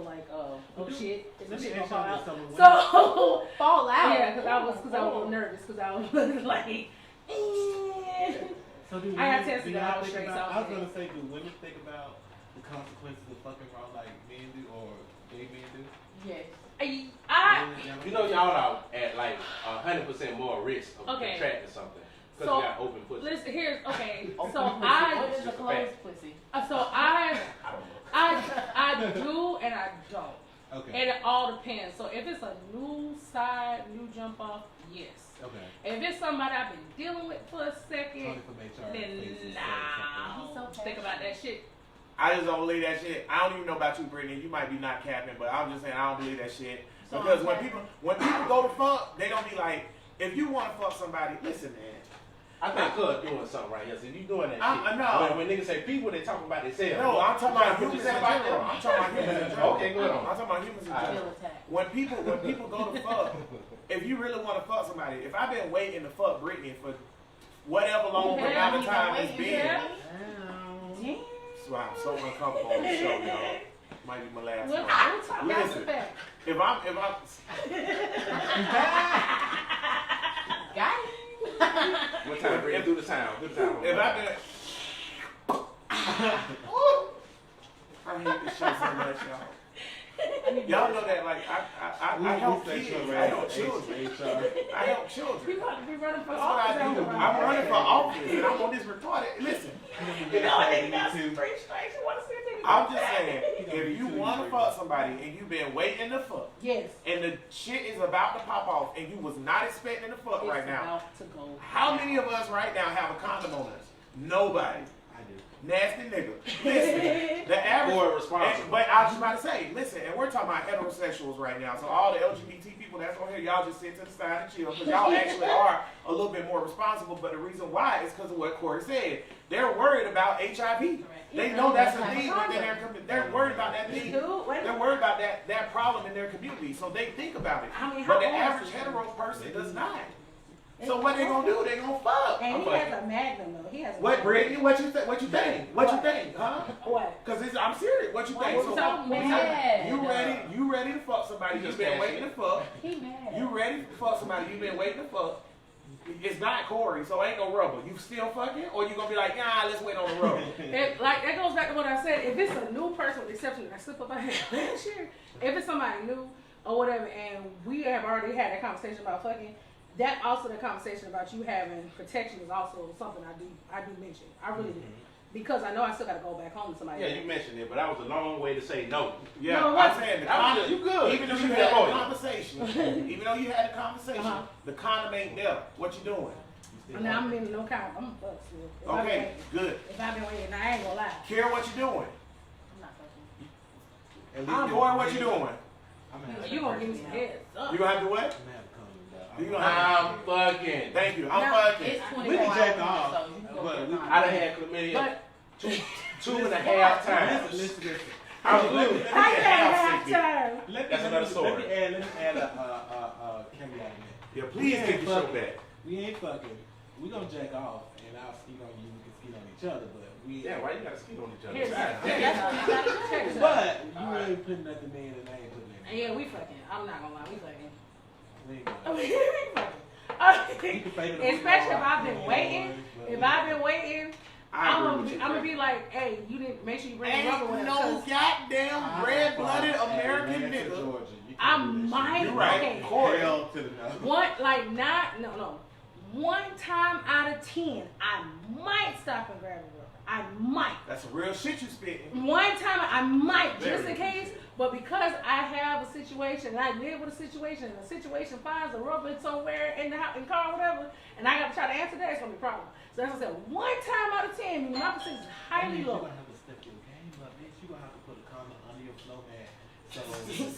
like, oh shit, is Let this me shit ask gonna y'all fall this. out? Someone So Fall out. yeah, because I was a little nervous because I was like, So do I got women- tested do y'all out think straight, about- so I was okay. gonna say, do women think about the consequences of fucking wrong like men do or gay men do? Yes. You know, y'all are at like 100% more risk of Okay. contracting something because So, you got open pussy. Listen, here's okay. Open So pussy. I What is a Just a closed pussy? I do and I don't. Okay. And it all depends. So if it's a new side, new jump off, yes. Okay. If it's somebody I've been dealing with for a second, Tony from HR. then faces nah. He's so Think about that shit. I just don't believe that shit. I don't even know about you, Brittany. You might be not capping, but I'm just saying I don't believe that shit. So Because I'm when capping. people go to fuck, they don't be like, if you want to fuck somebody, listen, man. I think Cuz doing something right here. So you doing that I shit. know. When niggas say people, they talk about themselves. No, I'm talking about What you humans in say about general. them? I'm talking about humans in general. Okay, go on. I'm talking about humans in Alright. general. Feel attacked. When people go to fuck, if you really want to fuck somebody, if I've been waiting to fuck Brittany for whatever long Yeah, amount of you time been it's waiting, been, Damn. wow, I'm so uncomfortable on the show, y'all. Might be my last We'll one. talk about Listen. the fact. If I'm Got it. What time, Brittany? Do the sound. Do the sound. If I've been, I hate this show so much, y'all. Y'all know that, like, I help kids. I help children. I help children. We about to be running for That's what I office. do. I'm running for office, and I'm on this retarded. Listen, You know, they got some free strikes. You want to see a nigga I'm go just back? saying, if you want to fuck somebody and you've been waiting to fuck, Yes. and the shit is about to pop off, and you was not expecting to fuck It's right now, about to go. how many of us right now have a condom on us? Nobody. I do. Nasty nigga. Listen, the average. Or responsible. But I was just about to say, listen, and we're talking about heterosexuals right now. So all the LGBT people that's on here, y'all just sit to the side and chill because y'all actually are a little bit more responsible. But the reason why is because of what Corey said. They're worried about HIV. They know that's a thing within their community. They're worried about that thing. Dude, wait a They're worried about that problem in their community. So they think about it. I mean, But the how old average is he? hetero person does not. So what they gonna do? They gonna fuck. And he I'm has a magnum though. He has a What, magnum. Brittany? What you think? What you think? What you What? think? Huh? What? Cause I'm serious. What you think? What's up, man? Mad. You ready to fuck somebody? You You've just been mad waiting to shit. fuck. He mad. You ready to fuck somebody? You've been waiting to fuck. It's not Corey, so ain't no rubber. You still fucking, or you gonna be like, nah, let's wait on the rubber. It, like that goes back to what I said. If it's a new person, with the exception I slip up my hand last year, if it's somebody new or whatever, and we have already had that conversation about fucking, that also the conversation about you having protection is also something I do mention. I really do. Because I know I still gotta go back home to somebody. Yeah, you mentioned it, but that was a long way to say no. Yeah, No, I'm what? saying the That was condom. good. You good. Even though You you should had be the avoiding. conversation, even though you had the conversation, Uh-huh. the condom ain't there. What you doing? Now I'm in no count. I'm a fuck still. If I've been Okay, waiting- good. If I've been waiting, I ain't gonna lie. Kara, what you doing? I'm not fucking. Corey, what you doing? You gonna give me some heads up. You gonna have to what? I'm gonna have to come though. You gonna have I'm fucking. Thank you. I'm No, fucking. It's 24 We can hours, jack off, so you can go but get we- mine. I done had chlamydia But two and a half times. Listen. I was good. I can't have time. That's another story. Let me add a caveat in there. Yeah, please get your show back. We ain't fucking. We gonna jack off, and I'll skeet on you. We can skeet on each other, but we. Yeah, why you gotta skeet on each other? Here's God that. damn. That's what you gotta check. But you Alright. ain't putting nothing in, and I ain't putting nothing in. Yeah, we fucking. I'm not gonna lie, we fucking. We ain't I gonna- mean, we fucking. You can fade it Especially if away. I've been waiting. If I've been waiting, I I'm agree with you. gonna be like, hey, you didn't make sure you bring the rubber with Ain't us. no 'cause goddamn red-blooded American Atlanta, nigga. Georgia. You I can't do that might- shit. You right. okay. Corey. Hell to the no. One, like, not, no. One time out of 10, I might stop and grab a rubber. I might. That's some real shit you spitting. One time I might, just Very in case, but because I have a situation and I live with a situation and the situation finds a rubber somewhere in the house, in car or whatever, and I got to try to answer that, it's going to be a problem. So that's what I said. One time out of 10, meaning my percentage is highly You're low. gonna have to step your game up, bitch. You're gonna have to put a condom under your flow mat so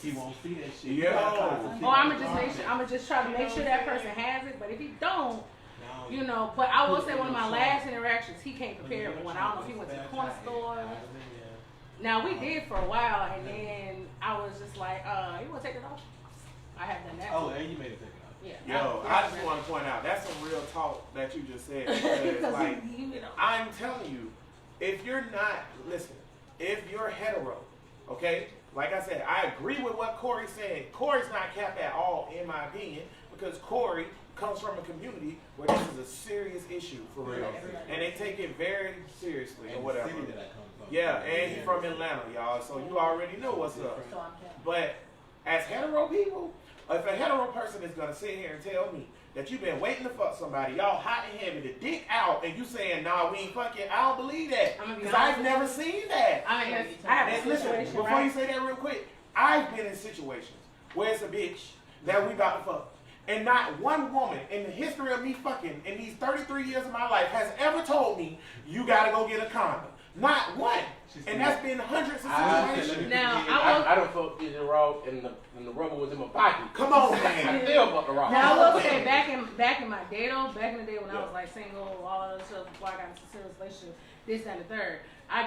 he won't see that shit. You Yo. gotta try to Or I'm going to just make sure, I'm going to just try to make sure that person has it, but if he don't, No, you know, but I will say one of my last interactions, he came prepared with one. I don't know if he went to the corner store. Now we did for a while, and then I was just like, you want to take it off? I have done that. Oh, too. and you made it take it off. Yeah. Yo, I just want to point out, that's some real talk that you just said. Because, Because like, you know. I'm telling you, if you're not, listen, if you're hetero, okay, like I said, I agree with what Corey said. Corey's not capped at all, in my opinion, because Corey comes from a community where this is a serious issue for real, and they take it very seriously or And the whatever. city that I come from. Yeah, and he's from Atlanta, y'all. So you already know what's up. So I'm Cat. But as hetero people, if a hetero person is gonna sit here and tell me that you've been waiting to fuck somebody, y'all hot and heavy, the dick out, and you saying, nah, we ain't fucking, I don't believe that. I'm gonna be Because honest I've never seen that. I mean, And I have And a listen, situation, before right? you say that real quick, I've been in situations where it's a bitch that we about to fuck. And not one woman in the history of me fucking in these 33 years of my life has ever told me, you gotta go get a condom. Not one. And that's been hundreds of situations. Now, I don't fuck it raw and the rubber was in my pocket. Come on, I man. still fuck the raw. Now I will say back in my day though, back in the day when I was like single, all of this stuff before I got into a serious relationship, this that, and the third, I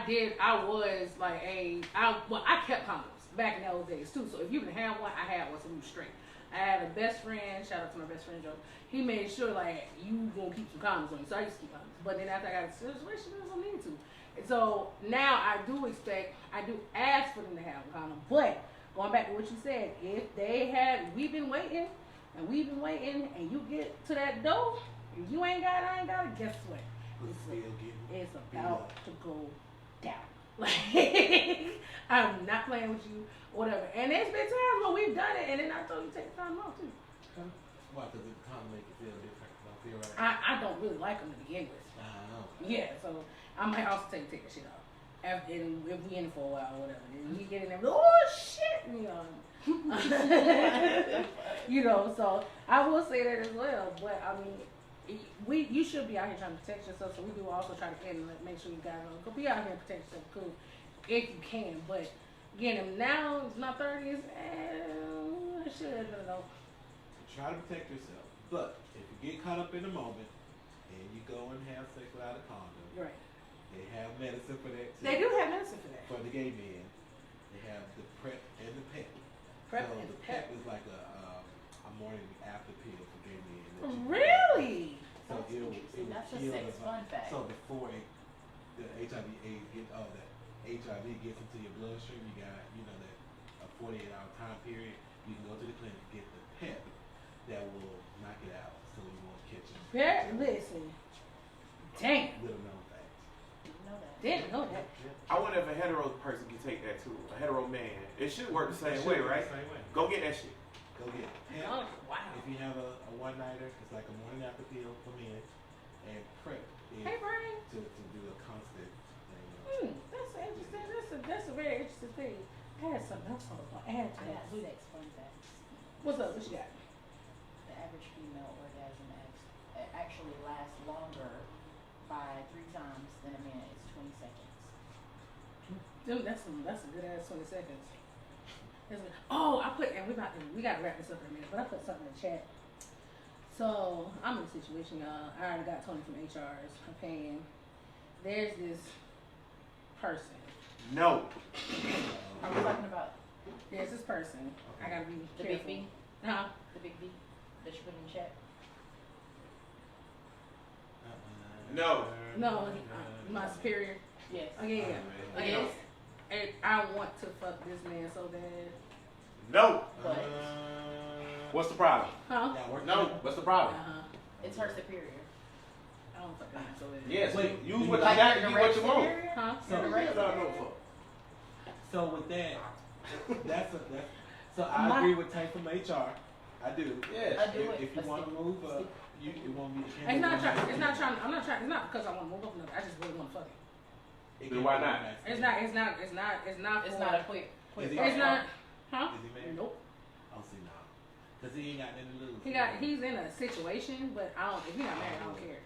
was like I kept condoms back in those days too. So if you didn't have one, I had one, so we were straight. I had a best friend, shout out to my best friend Joe. He made sure like you gonna keep some condoms on you, so I used to keep condoms. But then after I got into a serious relationship, I don't need to. And so now I do ask for them to have a condom. But going back to what you said, if we've been waiting, and you get to that door, if you ain't got it, I ain't got it, guess what? It's about to go down. Like, I'm not playing with you, whatever. And there's been times where we've done it, and then I told you take the condom off too. Why? Because it kind of make you feel different. Don't feel right. I don't really like them to begin with. I know. Yeah, so I might also take the shit off. If we in it for a while or whatever. Then we get in there, oh shit, you know, so I will say that as well. But I mean, you should be out here trying to protect yourself. So we do also try to make sure you guys go be out here and protect yourself, cool, if you can. But again, now it's not 30s, I should have know. Try to protect yourself. But if you get caught up in the moment and you go and have sex without a condom, Right. they have medicine for that too. They do have medicine for that. For the gay men, they have the PrEP and the PEP. Prep so and the PEP. PEP is like a morning after pill for gay men. that you can Really? So That's it'll interesting. That's a kill sex the- fun fact. So before the HIV/AIDS the HIV gets into your bloodstream, you got that a 48-hour time period. You can go to the clinic, get the PEP that will knock it out, so you won't catch it. Listen. Damn. Little known facts. Didn't know that. Didn't know that. I wonder if a hetero person can take that too. A hetero man. It should work the same It way, should be right? the same way. Go get that shit. Go get PEP. Oh, wow. If you have a one-nighter, it's like a morning after pill for men, and PrEP is Hey, Brian. to do a constant thing. That's interesting. That's a very interesting thing. I had something else I was gonna add to I got that. sex fun facts. What's up? What you got? The average female orgasm actually lasts longer by 3 times than a man. It's 20 seconds. Dude, that's a good ass 20 seconds. Oh, we gotta wrap this up in a minute, but I put something in the chat. So I'm in a situation, y'all. I already got Tony from HR's opinion. There's this person. No. Are we talking about There's this person. I gotta be the careful. big B? Huh? The big B that you put in the chat? No. No, my superior. Yes. Oh yeah. Oh, yeah. Yes. And I want to fuck this man so bad. No. But What's the problem? Huh? No. What's the problem? Uh-huh. it's her superior. I don't fuck that man so bad. Yes. Wait, Use what you Like got your and get what you want. superior? Huh? Your So, direct superior? so with that, so I agree with Tank from HR. I do. Yes. I do it. If you but want to still- move up, it won't be. I'm not trying because I want to move up or nothing. I just really want to fuck him. Then why not? It's not It's for- not a quick. Is he It's not, huh? Is he married? Nope. I'll see now. Because he ain't got nothing to lose. He's in a situation, but if he's not married, I don't care.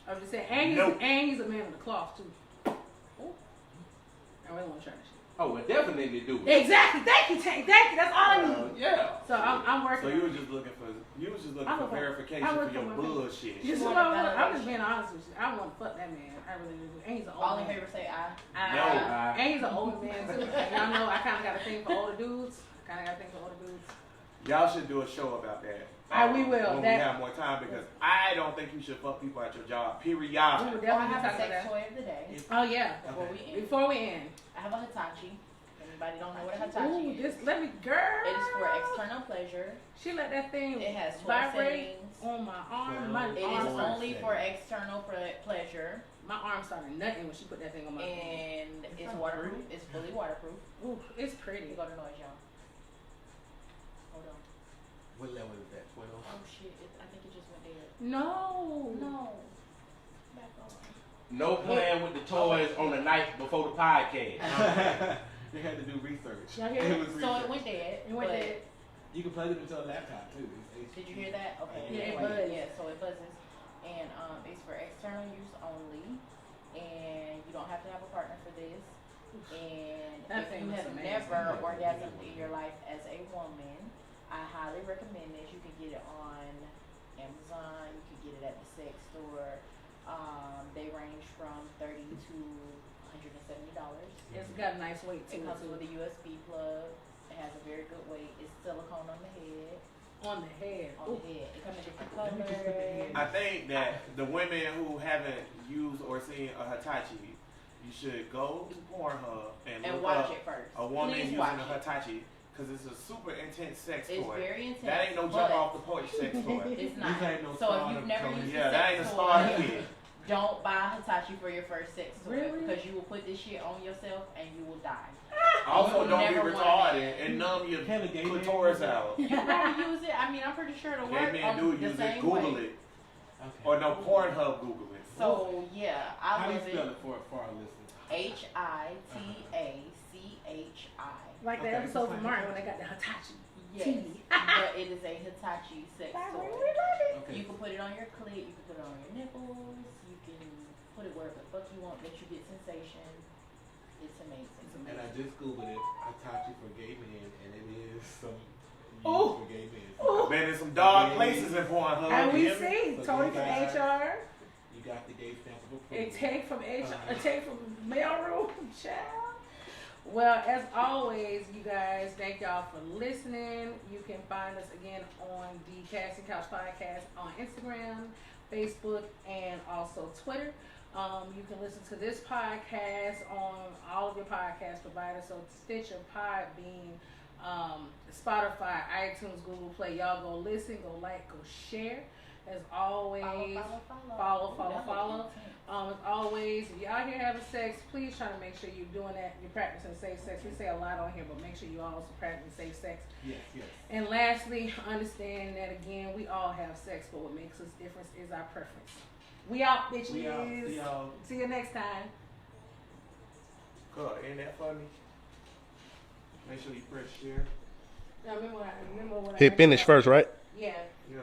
I'm just saying, and Nope. he's a man of the cloth too. Ooh. I really want to try this shit. Oh, well, definitely do it. Exactly. Thank you, Tank. Thank you. That's all I need. Yeah. So I'm So working. you were just looking for verification I for look your for my- bullshit. Just want what a I'm just being honest with you. I want to fuck that man. I really do. And he's an old All in man. favor say aye. No. And he's an older man too. And y'all know I kind of got a thing for older dudes. Y'all should do a show about that. We will. When we That- have more time, because I don't think you should fuck people at your job. Period. We would Or I definitely have a talk about sex that. toy of the day. Oh yeah. Before we end, Before we end. I have a Hitachi. And anybody don't know what a Ooh, Hitachi is, this let me, girl. it is for external pleasure. She let that thing It has 12 vibrate settings. on my arm. My It is arm, only for external pleasure, my arm started nutting when she put that thing on my arm. and it's waterproof. It's fully waterproof. Ooh, it's pretty. You go to noise, y'all. Hold on. What level is that? 12? Oh shit! I think it just went dead. No. No. Back on. No playing with the toys on the night before the podcast. They had to do research. Y'all hear It it? was So research. it went dead. It went but dead. You can plug it into a laptop too. It's Did you hear that? Okay. Yeah, it anyway, buzzes. Yeah, so it buzzes, and it's for external use only, and you don't have to have a partner for this. And That if thing you looks have amazing. never orgasmed in your life as a woman, I highly recommend this. You can get it on Amazon. You can get it at the sex store. They range from $30 to $170. It's got a nice weight to It it comes too. with a USB plug. It has a very good weight. It's silicone on the head. On the head. On Ooh. the head. It comes in different Let me just put the colors. head I think that the women who haven't used or seen a Hitachi, you should go to Pornhub and And look watch up it first. a woman Please using watch a it. Hitachi because it's a super intense sex It's toy. very intense. That ain't no but jump off the porch sex toy. It's This not. ain't no So if starter you've never color. used Yeah, a that ain't a sex starter toy, kit. don't buy Hitachi for your first sex toy Really? because you will put this shit on yourself and you will die. Also, You don't be never want retarded it. and numb your Can a gay man clitoris use it? out. You never use it. I mean, I'm pretty sure it'll Gay work men on do the use it. same Google way. it. Okay. Or no, Pornhub, Google it. So yeah, I How do you love spell it. it for our listeners? HITACHI. Like the Okay, episode it's from fine. Martin when they got the Hitachi. Yes, Tea. but it is a Hitachi sex I toy. really love it. Okay. You can put it on your clit, you can put it on your nipples, you can put it wherever the fuck you want that you get sensation. It's amazing. And I just googled it, Hitachi for gay men, and it is some use Ooh. for gay men. Ooh. I've been in some dark places in Pornhub. And we you hear me? see So Tony you from guys- HR, You got the gay stamp of approval. a take from HR, a take from mailroom, child. Well, as always, you guys, thank y'all for listening. You can find us again on the Casting Couch Podcast on Instagram, Facebook, and also Twitter. You can listen to this podcast on all of your podcast providers, so Stitcher, Podbean, Spotify, iTunes, Google Play. Y'all go listen, go like, go share. As always, follow. As always, if y'all here having sex, please try to make sure you're doing that. You're practicing safe sex. We say a lot on here, but make sure you also practice safe sex. Yes, yes. And lastly, understand that again, we all have sex, but what makes us different is our preference. We out, bitches. We out. See y'all. See you next time. God, ain't that funny? Make sure you press share. Now, remember when I Hit finish first, right? Yeah.